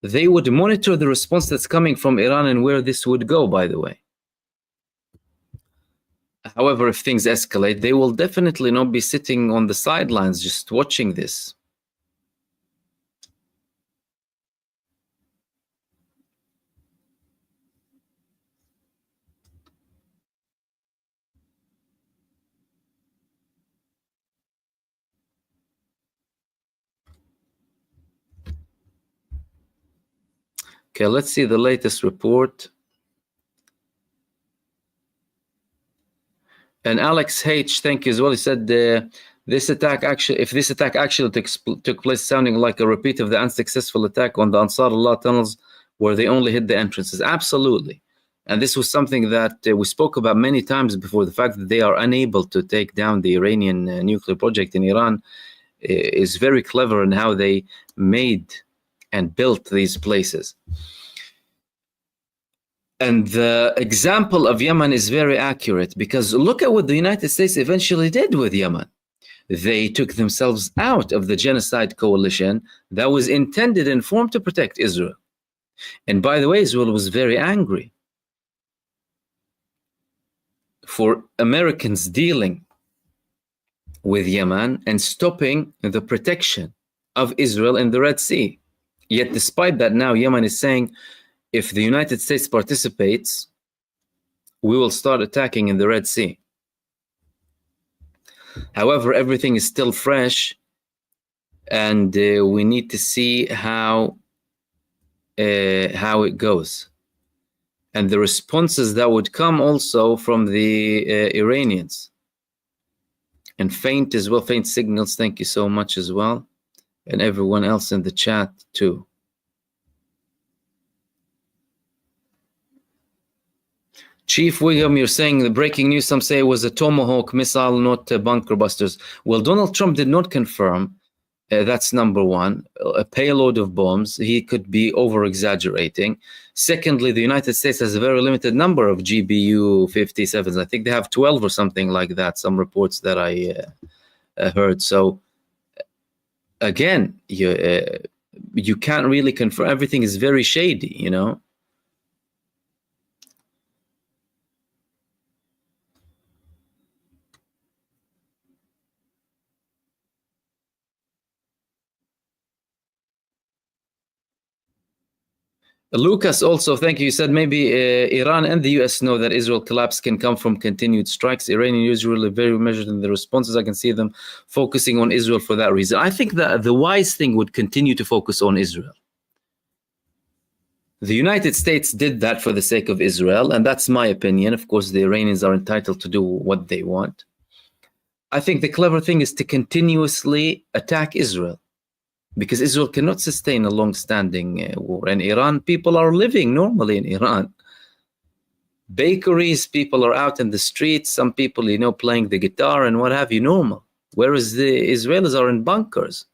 They would monitor the response that's coming from Iran and where this would go, by the way. However, if things escalate, they will definitely not be sitting on the sidelines just watching this. Okay, let's see the latest report. And Alex H, thank you as well. He said this attack actually, if this attack actually took place, sounding like a repeat of the unsuccessful attack on the Ansar Allah tunnels, where they only hit the entrances. Absolutely. And this was something that we spoke about many times before. The fact that they are unable to take down the Iranian nuclear project in Iran is very clever in how they made and built these places. And the example of Yemen is very accurate, because look at what the United States eventually did with Yemen. They took themselves out of the genocide coalition that was intended and formed to protect Israel. And by the way, Israel was very angry for Americans dealing with Yemen and stopping the protection of Israel in the Red Sea. Yet despite that, now Yemen is saying, if the United States participates, we will start attacking in the Red Sea. However, everything is still fresh, and we need to see how it goes. And the responses that would come also from the Iranians. And faint as well, faint signals, thank you so much as well. And everyone else in the chat too. Chief Wiggum, you're saying the breaking news, some say it was a Tomahawk missile, not bunker busters. Well, Donald Trump did not confirm. That's number one. A payload of bombs. He could be over-exaggerating. Secondly, the United States has a very limited number of GBU 57s. I think they have 12 or something like that, some reports that I heard. So, again, you can't really confirm. Everything is very shady, you know. Lucas also, thank you. You said maybe Iran and the US know that Israel collapse can come from continued strikes. Iranian Israel are very measured in the responses. I can see them focusing on Israel for that reason. I think that the wise thing would continue to focus on Israel. The United States did that for the sake of Israel, and that's my opinion. Of course, the Iranians are entitled to do what they want. I think the clever thing is to continuously attack Israel, because Israel cannot sustain a long-standing war. And Iran, people are living normally in Iran. Bakeries, people are out in the streets, some people, you know, playing the guitar and what have you, normal. Whereas the Israelis are in bunkers.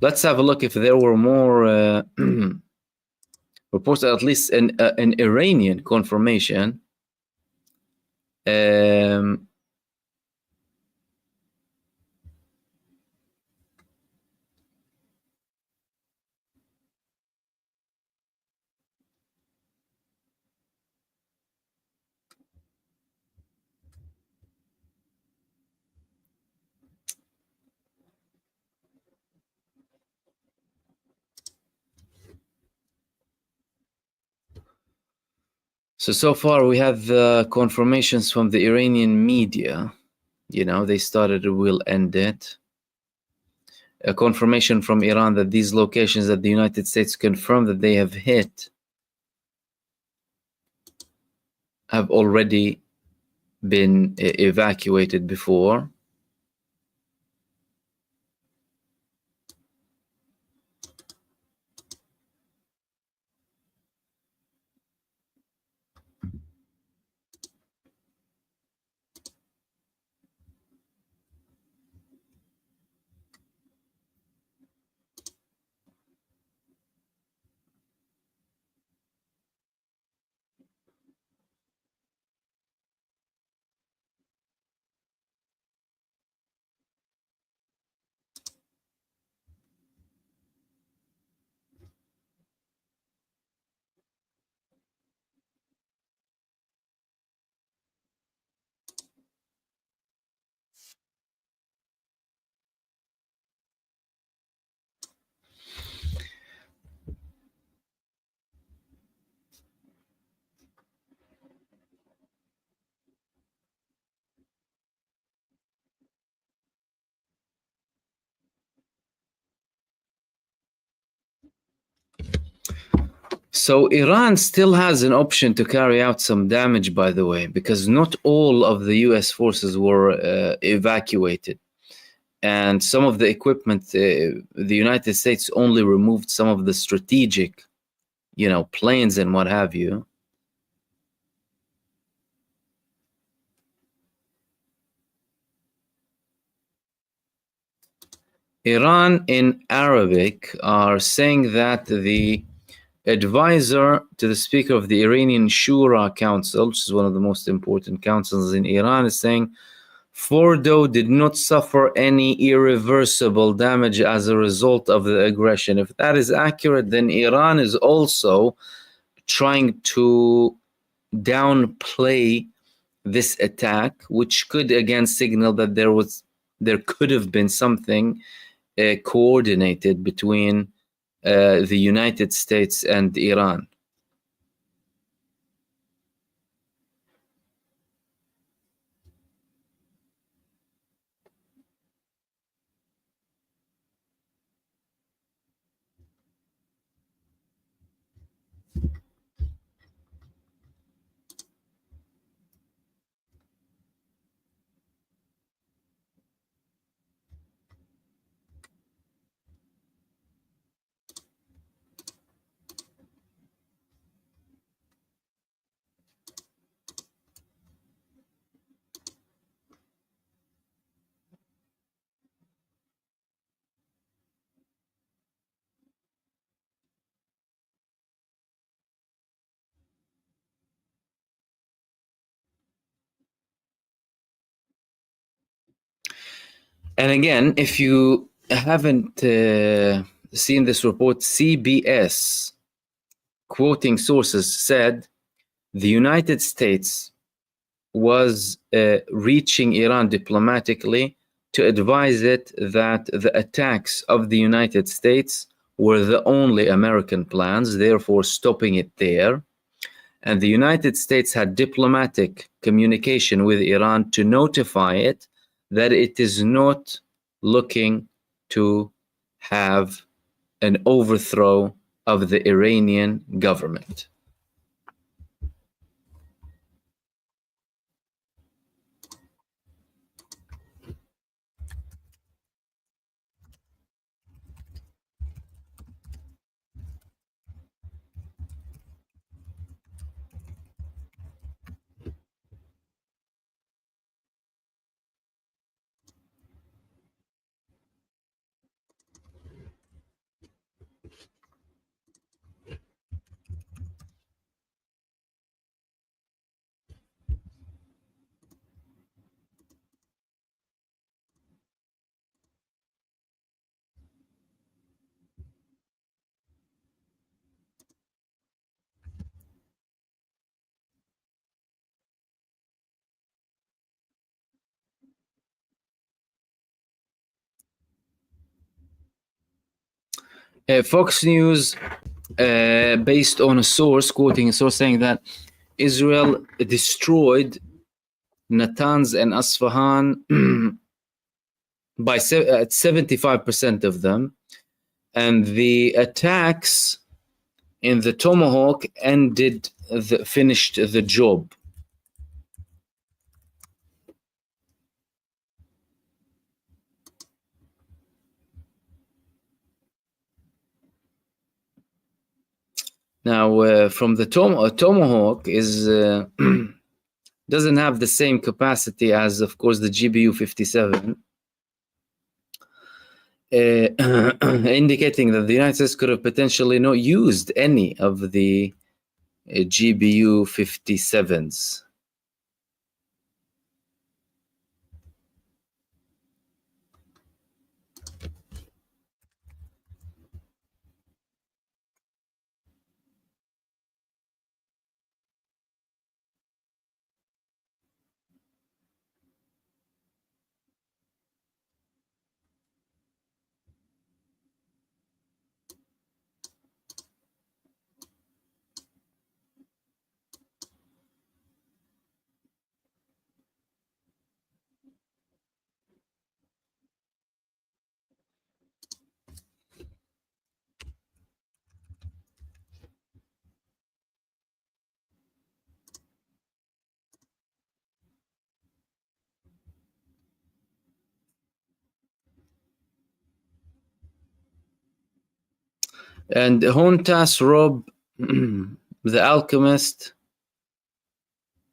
Let's have a look if there were more reports, at least an Iranian confirmation. So far we have the confirmations from the Iranian media. You know, they started, we'll end it. A confirmation from Iran that these locations that the United States confirmed that they have hit have already been evacuated before. So Iran still has an option to carry out some damage, by the way, because not all of the US forces were evacuated. And some of the equipment, the United States only removed some of the strategic, you know, planes and what have you. Iran in Arabic are saying that the advisor to the Speaker of the Iranian Shura Council, which is one of the most important councils in Iran, is saying Fordo did not suffer any irreversible damage as a result of the aggression. If that is accurate, then Iran is also trying to downplay this attack, which could again signal that there could have been something coordinated between the United States and Iran. And again, if you haven't seen this report, CBS, quoting sources, said the United States was reaching Iran diplomatically to advise it that the attacks of the United States were the only American plans, therefore stopping it there. And the United States had diplomatic communication with Iran to notify it that it is not looking to have an overthrow of the Iranian government. Fox News, based on a source, quoting a source saying that Israel destroyed Natanz and Asfahan by 75% of them, and the attacks in the Tomahawk finished the job. Now, from the Tomahawk is doesn't have the same capacity as, of course, the GBU 57, indicating that the United States could have potentially not used any of the GBU 57s. And Hontas Rob, the alchemist,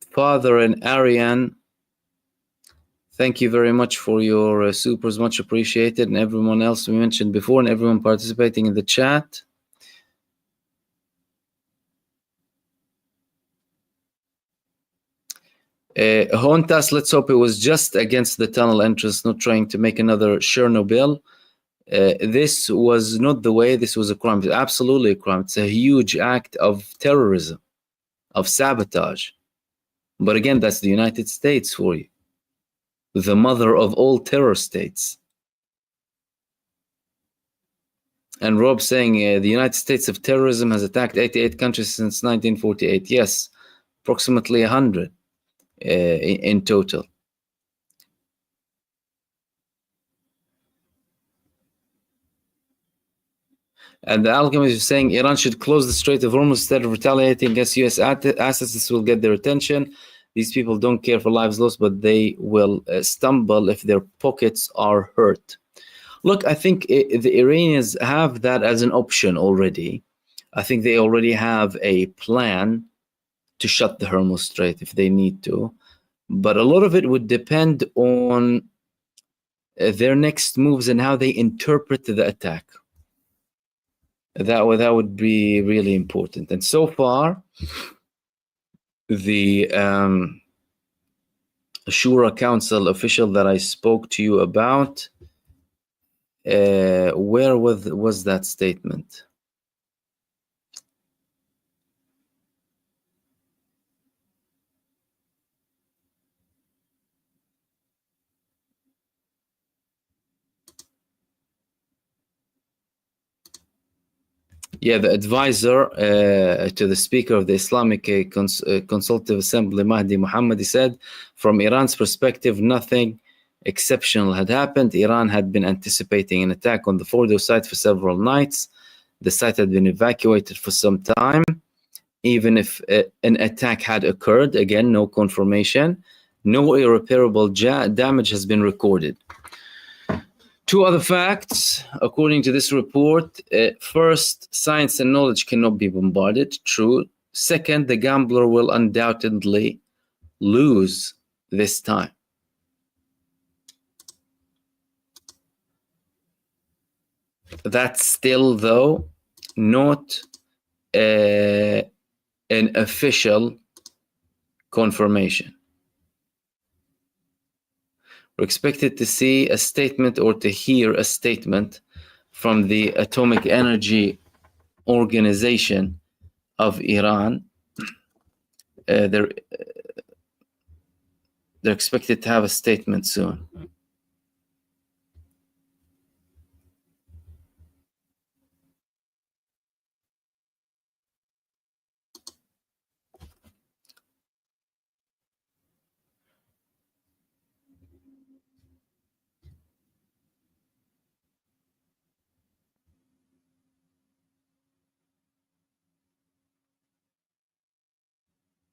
father and Arian, thank you very much for your supers, much appreciated, and everyone else we mentioned before, and everyone participating in the chat. Hontas, let's hope it was just against the tunnel entrance, not trying to make another Chernobyl. This was not the way. This was a crime. Absolutely a crime. It's a huge act of terrorism, of sabotage. But again, that's the United States for you, the mother of all terror states. And Rob saying the United States of terrorism has attacked 88 countries since 1948. Yes, approximately 100 in total. And the alchemist is saying Iran should close the Strait of Hormuz instead of retaliating against U.S. assets. This will get their attention. These people don't care for lives lost, but they will stumble if their pockets are hurt. Look, I think the Iranians have that as an option already. I think they already have a plan to shut the Hormuz Strait if they need to. But a lot of it would depend on their next moves and how they interpret the attack. That would be really important. And so far, the Shura Council official that I spoke to you about, where was that statement? Yeah, the advisor to the Speaker of the Islamic Consultative Assembly, Mahdi Mohammadi, said, from Iran's perspective, nothing exceptional had happened. Iran had been anticipating an attack on the Fordo site for several nights. The site had been evacuated for some time. Even if an attack had occurred, again, no confirmation, no irreparable damage has been recorded. Two other facts, according to this report. First, science and knowledge cannot be bombarded. True. Second, the gambler will undoubtedly lose this time. That's still, though, not an official confirmation. We're expected to see a statement or to hear a statement from the Atomic Energy Organization of Iran. They're expected to have a statement soon.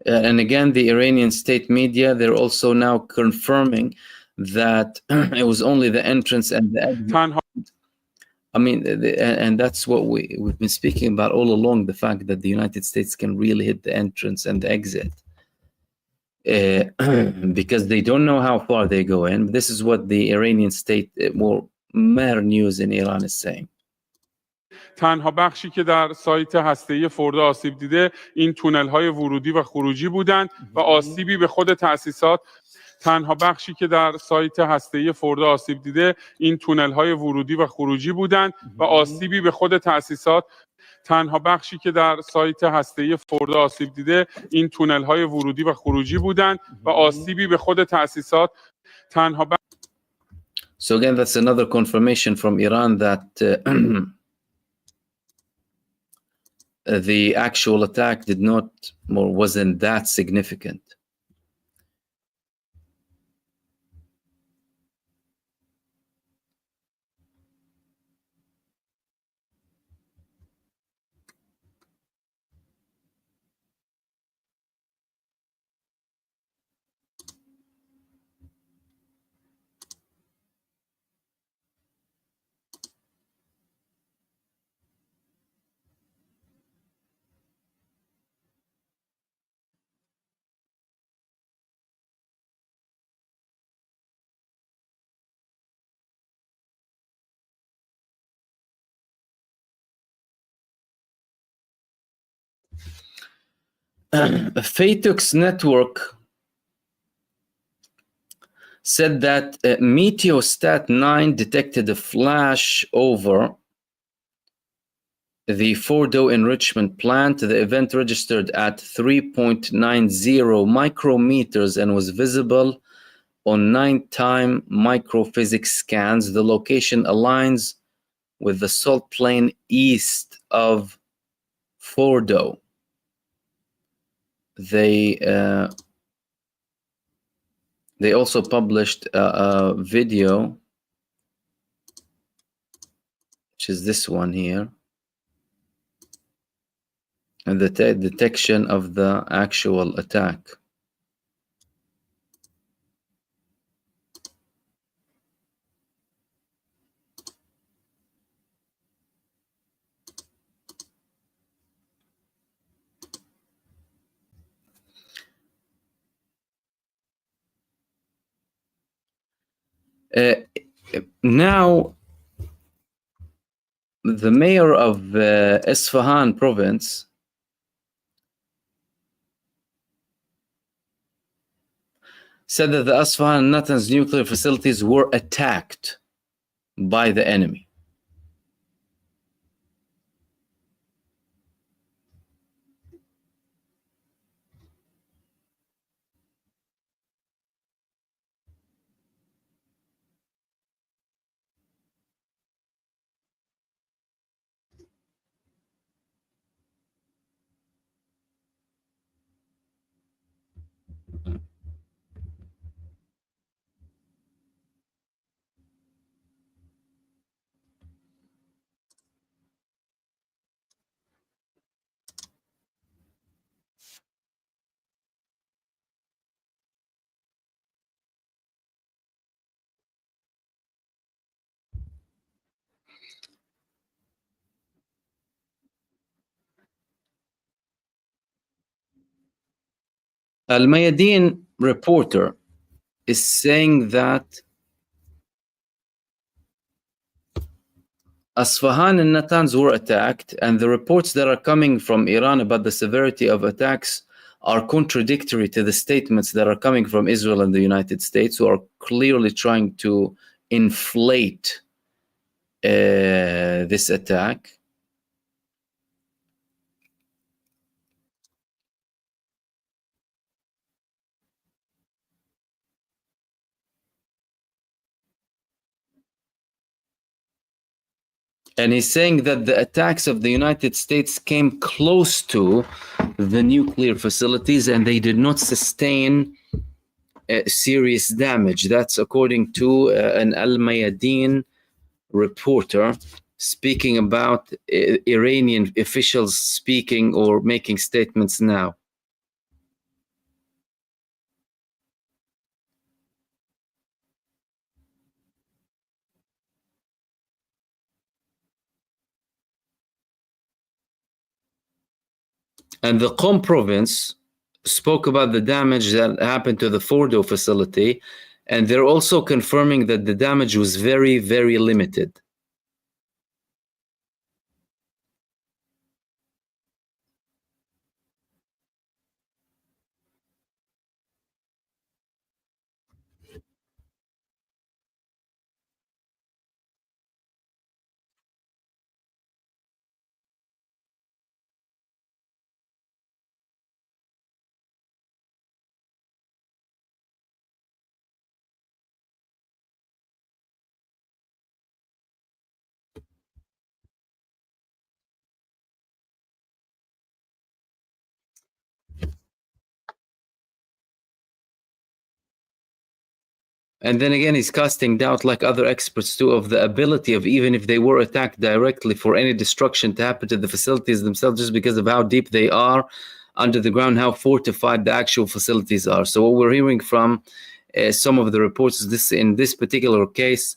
And again, the Iranian state media, they're also now confirming that it was only the entrance and the exit. تنها I mean, and that's what we've been speaking about all along, the fact that the United States can really hit the entrance and the exit. Because they don't know how far they go in. This is what the Iranian state, more Mer News in Iran is saying. تنها بخشی که در سایت هسته‌ای فورد آسیب دیده این تونل‌های ورودی و خروجی بودند و آسیبی به خود تأسیسات تنها بخشی که در سایت هسته‌ای فورد آسیب دیده این تونل‌های ورودی و خروجی بودند و آسیبی به خود تأسیسات تنها بخشی که در سایت هسته‌ای فورد آسیب دیده این تونل‌های ورودی و خروجی بودند و آسیبی به خود تأسیسات تنها So again, that's another confirmation from Iran that the actual attack did not or wasn't that significant. Fatux Network said that Meteostat 9 detected a flash over the Fordo enrichment plant. The event registered at 3.90 micrometers and was visible on 9-time microphysics scans. The location aligns with the salt plain east of Fordo. They also published a video, which is this one here, and the detection of the actual attack. Now, the mayor of Isfahan province said that the Isfahan and Natanz nuclear facilities were attacked by the enemy. Al Mayadeen reporter is saying that Isfahan and Natanz were attacked, and the reports that are coming from Iran about the severity of attacks are contradictory to the statements that are coming from Israel and the United States, who are clearly trying to inflate this attack. And he's saying that the attacks of the United States came close to the nuclear facilities and they did not sustain serious damage. That's according to an Al Mayadeen reporter speaking about Iranian officials speaking or making statements now. And the Qom province spoke about the damage that happened to the Fordo facility, and they're also confirming that the damage was very, very limited. And then again, he's casting doubt, like other experts too, of the ability of, even if they were attacked directly, for any destruction to happen to the facilities themselves, just because of how deep they are under the ground, how fortified the actual facilities are. So what we're hearing from some of the reports is this, in this particular case,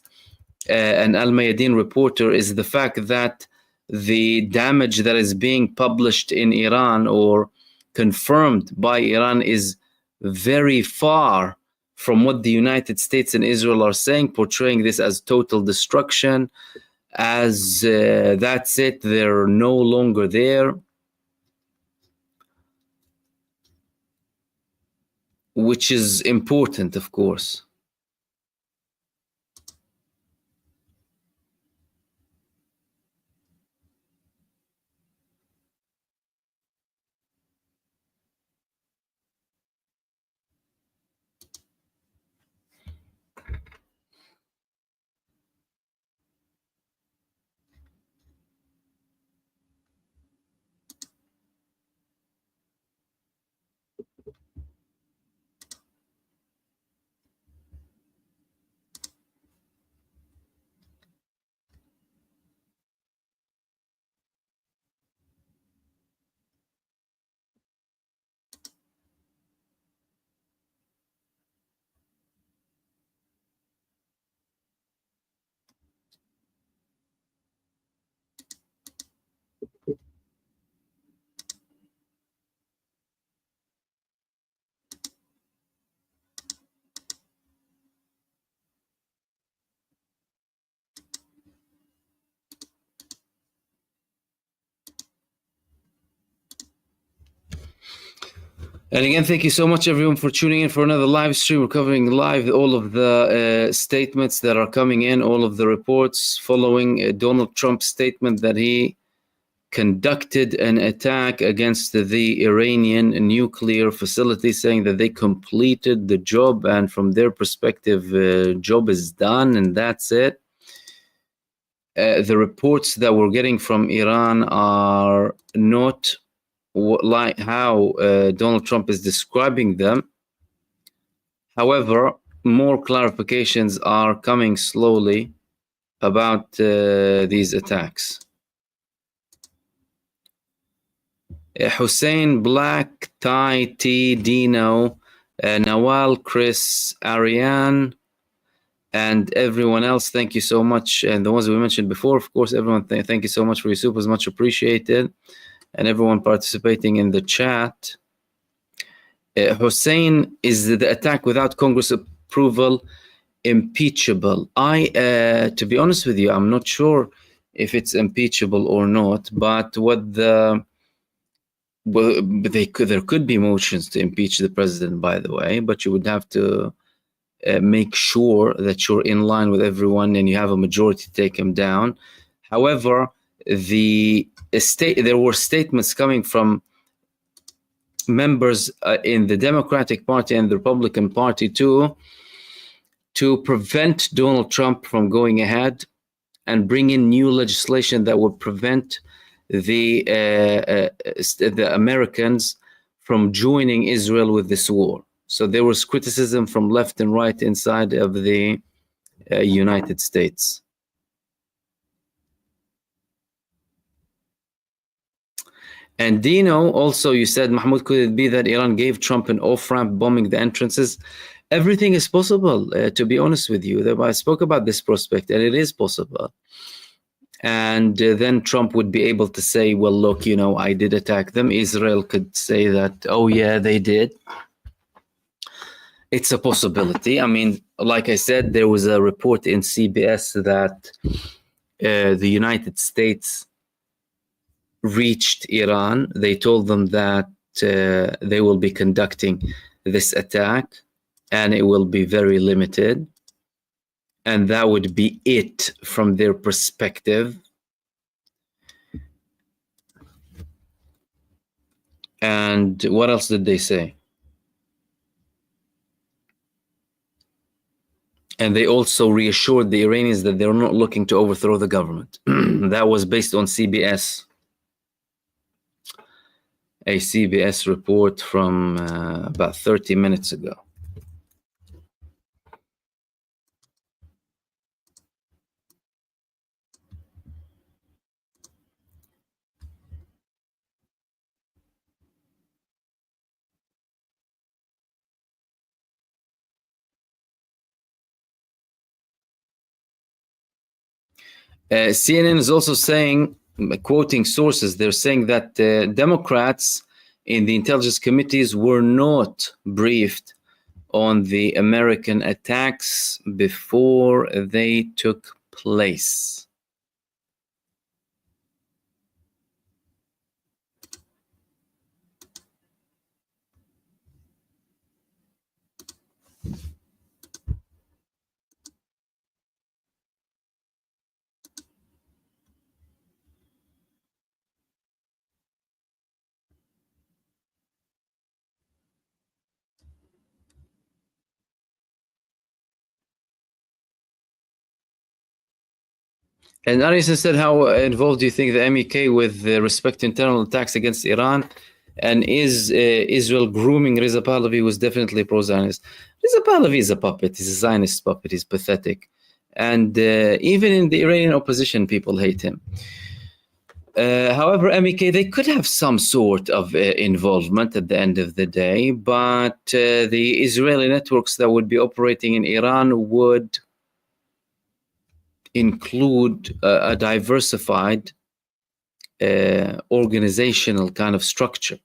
an Al Mayadeen reporter, is the fact that the damage that is being published in Iran or confirmed by Iran is very far from what the United States and Israel are saying, portraying this as total destruction, as that's it, they're no longer there, which is important, of course. And again, thank you so much, everyone, for tuning in for another live stream. We're covering live all of the statements that are coming in, all of the reports following Donald Trump's statement that he conducted an attack against the Iranian nuclear facility, saying that they completed the job, and from their perspective, job is done and that's it. The reports that we're getting from Iran are not like how Donald Trump is describing them. However, more clarifications are coming slowly about these attacks. Hussein, Black, Ty, T, Dino, Nawal, Chris, Ariane, and everyone else, thank you so much. And the ones we mentioned before, of course, everyone, thank you so much for your supers, much appreciated. And everyone participating in the chat. Hussein, is the attack without Congress approval impeachable? To be honest with you, I'm not sure if it's impeachable or not, but there could be motions to impeach the president, by the way, but you would have to make sure that you're in line with everyone and you have a majority to take him down. However, there were statements coming from members in the Democratic Party and the Republican Party too, to prevent Donald Trump from going ahead and bring in new legislation that would prevent the Americans from joining Israel with this war. So there was criticism from left and right inside of the United States. And Dino, also, you said, Mahmoud, could it be that Iran gave Trump an off-ramp, bombing the entrances? Everything is possible, to be honest with you. I spoke about this prospect, and it is possible. And then Trump would be able to say, well, look, you know, I did attack them. Israel could say that, oh, yeah, they did. It's a possibility. I mean, like I said, there was a report in CBS that the United States reached Iran. They told them that they will be conducting this attack and it will be very limited. And that would be it from their perspective. And what else did they say? And they also reassured the Iranians that they're not looking to overthrow the government. That was based on CBS. A CBS report from about 30 minutes ago. CNN is also saying, quoting sources, they're saying that Democrats in the intelligence committees were not briefed on the American attacks before they took place. And Arison said, how involved do you think the MEK with respect to internal attacks against Iran? And is Israel grooming Reza Pahlavi, was definitely pro-Zionist? Reza Pahlavi is a puppet. He's a Zionist puppet. He's pathetic. And even in the Iranian opposition, people hate him. However, MEK, they could have some sort of involvement at the end of the day, but the Israeli networks that would be operating in Iran would include a diversified organizational kind of structure.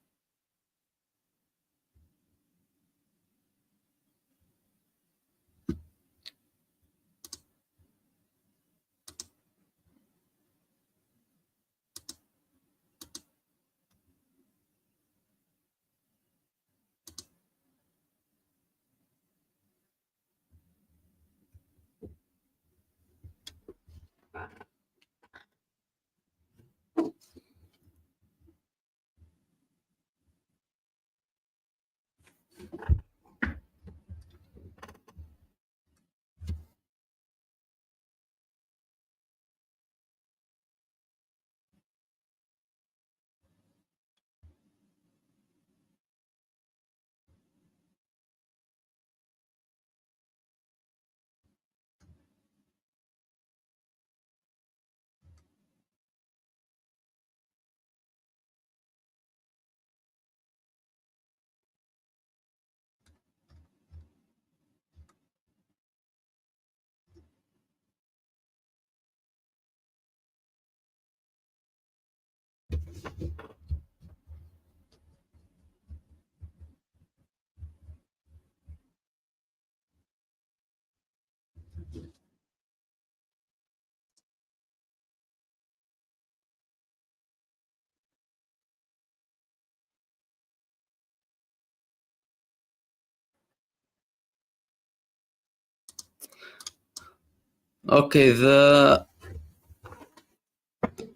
Okay, the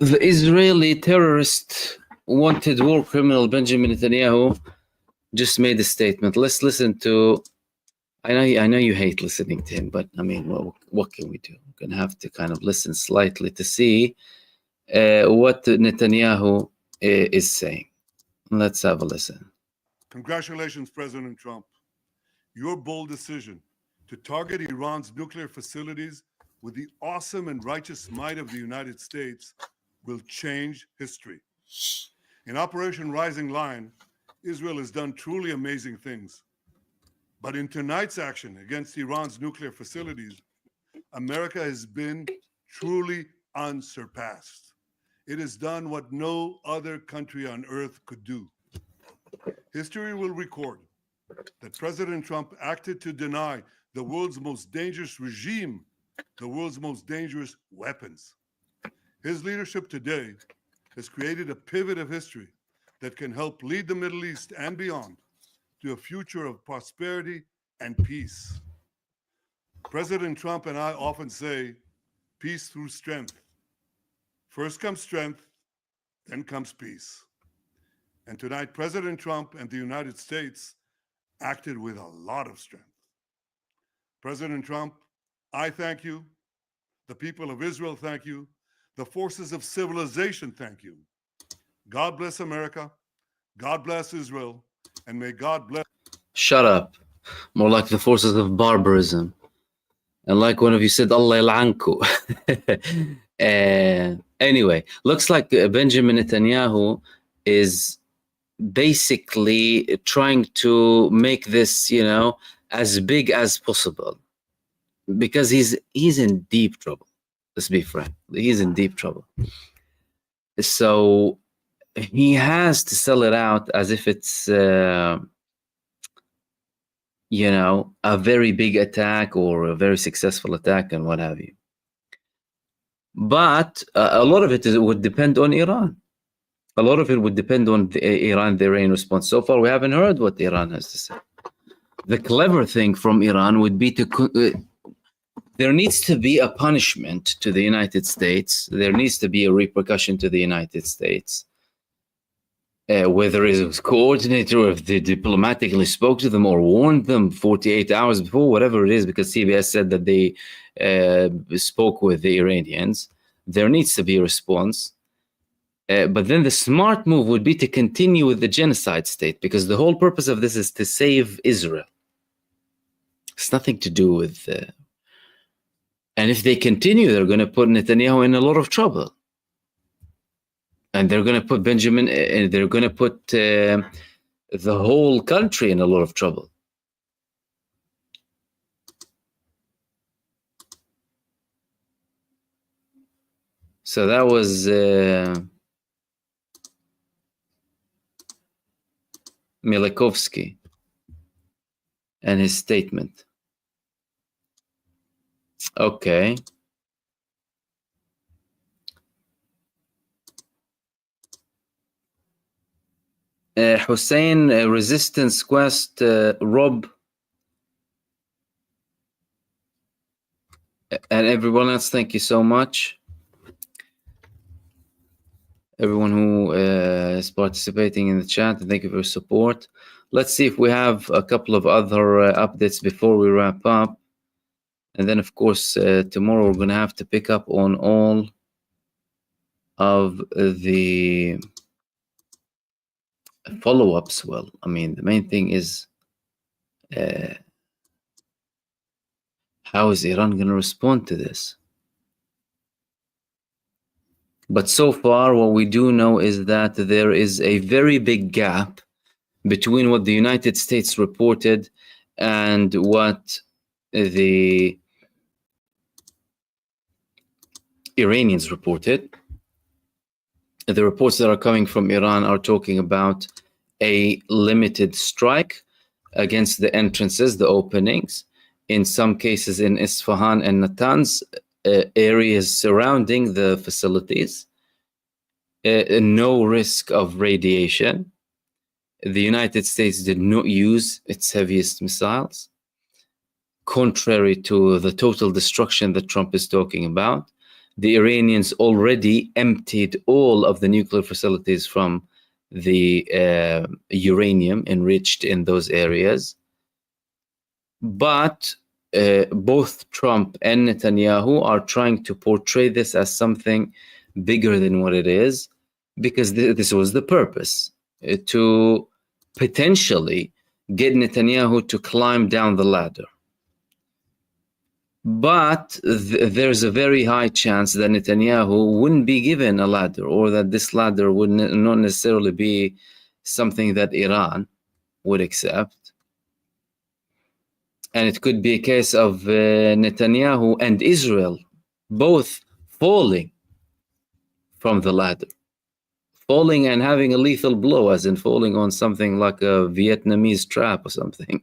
Israeli terrorist wanted war criminal Benjamin Netanyahu just made a statement. Let's listen to. I know you hate listening to him, but I mean, well, what can we do? We're gonna have to kind of listen slightly to see what Netanyahu is saying. Let's have a listen. Congratulations, President Trump. Your bold decision to target Iran's nuclear facilities with the awesome and righteous might of the United States will change history. In Operation Rising Lion, Israel has done truly amazing things. But in tonight's action against Iran's nuclear facilities, America has been truly unsurpassed. It has done what no other country on earth could do. History will record that President Trump acted to deny the world's most dangerous regime the world's most dangerous weapons. His leadership today has created a pivot of history that can help lead the Middle East and beyond to a future of prosperity and peace. President Trump and I often say, peace through strength. First comes strength, then comes peace. And tonight, President Trump and the United States acted with a lot of strength. President Trump, I thank you. The people of Israel thank you. The forces of civilization thank you. God bless America. God bless Israel. And may God bless. Shut up. More like the forces of barbarism. And like one of you said, Allah yal'anku. Anyway, looks like Benjamin Netanyahu is basically trying to make this, you know, as big as possible, because he's in deep trouble. Let's be frank, he's in deep trouble. So he has to sell it out as if it's you know, a very big attack or a very successful attack and what have you. But a lot of it would depend on Iran. A lot of it would depend on the Iranian response. So far, we haven't heard what Iran has to say. The clever thing from Iran would be to there needs to be a punishment to the United States. There needs to be a repercussion to the United States. Whether it was coordinated or if they diplomatically spoke to them or warned them 48 hours before, whatever it is, because CBS said that they spoke with the Iranians. There needs to be a response. But then the smart move would be to continue with the genocide state, because the whole purpose of this is to save Israel. It's nothing to do with... and if they continue, they're going to put Netanyahu in a lot of trouble. And they're going to put they're going to put the whole country in a lot of trouble. So that was Milikovsky and his statement. Okay. Hussein, Resistance Quest, Rob, and everyone else, thank you so much. Everyone who is participating in the chat, thank you for your support. Let's see if we have a couple of other updates before we wrap up. And then, of course, tomorrow we're going to have to pick up on all of the follow-ups. Well, I mean, the main thing is how is Iran going to respond to this? But so far, what we do know is that there is a very big gap between what the United States reported and what the Iranians reported. The reports that are coming from Iran are talking about a limited strike against the entrances, the openings, in some cases in Isfahan and Natanz, areas surrounding the facilities, no risk of radiation. The United States did not use its heaviest missiles, contrary to the total destruction that Trump is talking about. The Iranians already emptied all of the nuclear facilities from the uranium enriched in those areas. But both Trump and Netanyahu are trying to portray this as something bigger than what it is, because this was the purpose, to potentially get Netanyahu to climb down the ladder. But there's a very high chance that Netanyahu wouldn't be given a ladder, or that this ladder would not necessarily be something that Iran would accept. And it could be a case of Netanyahu and Israel both falling from the ladder. Falling and having a lethal blow, as in falling on something like a Vietnamese trap or something.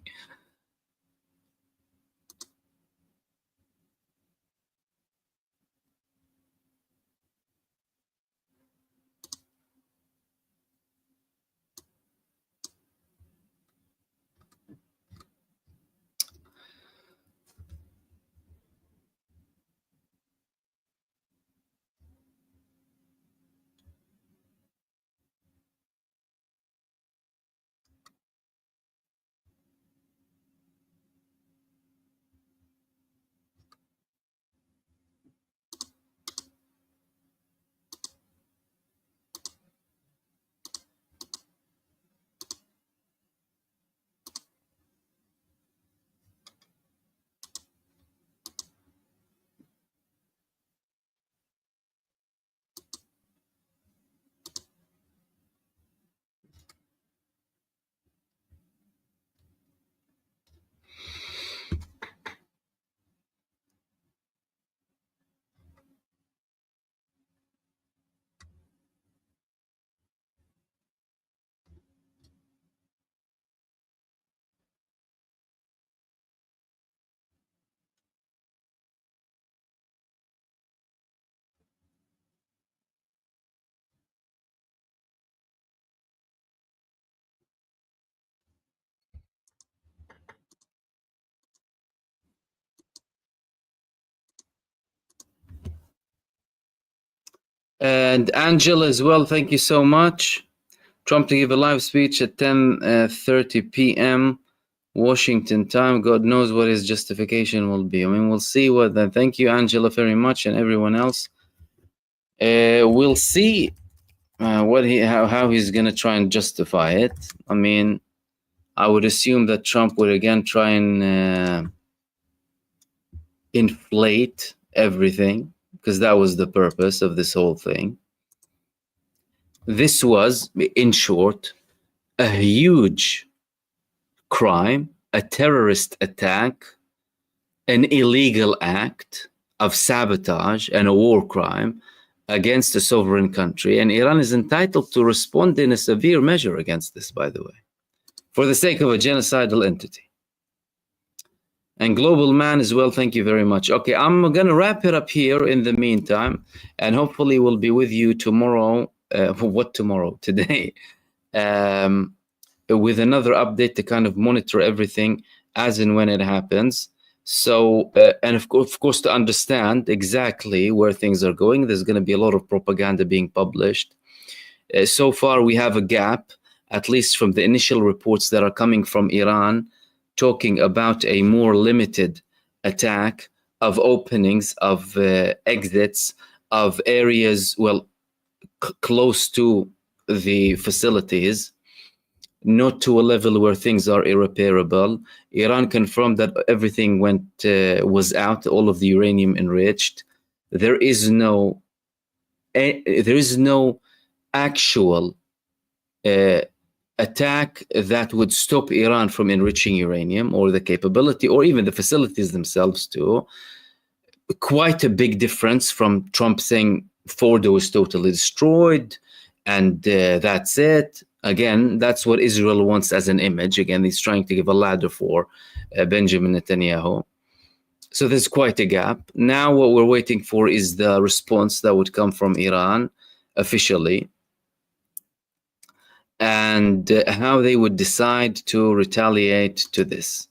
And Angela as well, thank you so much. Trump to give a live speech at 10:30 p.m. Washington time. God knows what his justification will be. I mean, we'll see what then. Thank you, Angela, very much, and everyone else. We'll see how he's gonna try and justify it. I mean, I would assume that Trump would again try and inflate everything, because that was the purpose of this whole thing. This was, in short, a huge crime, a terrorist attack, an illegal act of sabotage and a war crime against a sovereign country. And Iran is entitled to respond in a severe measure against this, by the way, for the sake of a genocidal entity. And Global Man as well, thank you very much. Okay, I'm going to wrap it up here in the meantime, and hopefully we'll be with you tomorrow. Today, with another update to kind of monitor everything as and when it happens. So, and of course, to understand exactly where things are going, there's going to be a lot of propaganda being published. So far, we have a gap, at least from the initial reports that are coming from Iran, talking about a more limited attack of openings, of exits, of areas, well, close to the facilities, not to a level where things are irreparable. Iran confirmed that everything was out, all of the uranium enriched. There is no actual attack that would stop Iran from enriching uranium, or the capability, or even the facilities themselves too. Quite a big difference from Trump saying Fordo is totally destroyed and that's it. Again, that's what Israel wants as an image. Again, he's trying to give a ladder for Benjamin Netanyahu. So there's quite a gap. Now what we're waiting for is the response that would come from Iran officially, and how they would decide to retaliate to this.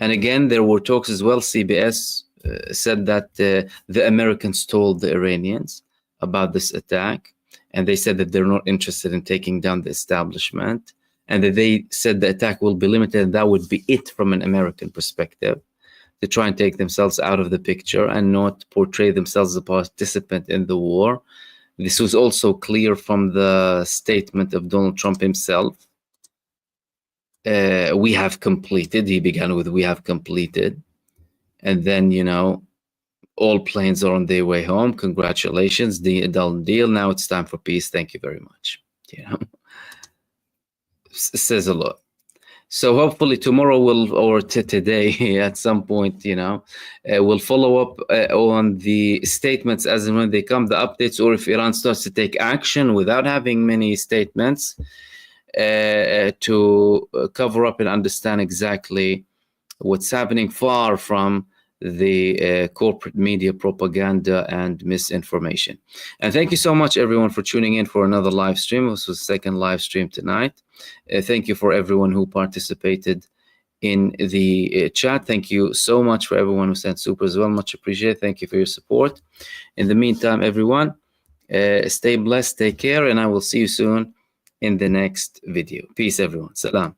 And again, there were talks as well. CBS said that the Americans told the Iranians about this attack, and they said that they're not interested in taking down the establishment, and that they said the attack will be limited, and that would be it from an American perspective, to try and take themselves out of the picture and not portray themselves as a participant in the war. This was also clear from the statement of Donald Trump himself. We have completed. He began with, we have completed. And then, you know, all planes are on their way home. Congratulations, done deal. Now it's time for peace. Thank you very much. You know, says a lot. So hopefully tomorrow or today at some point, we'll follow up on the statements as and when they come, the updates, or if Iran starts to take action without having many statements to cover up and understand exactly what's happening, far from the corporate media propaganda and misinformation. And thank you so much, everyone, for tuning in for another live stream. This was the second live stream tonight. Thank you for everyone who participated in the chat. Thank you so much for everyone who sent super as well. Much appreciated. Thank you for your support. In the meantime, everyone, stay blessed, take care, and I will see you soon in the next video. Peace, everyone. Salam.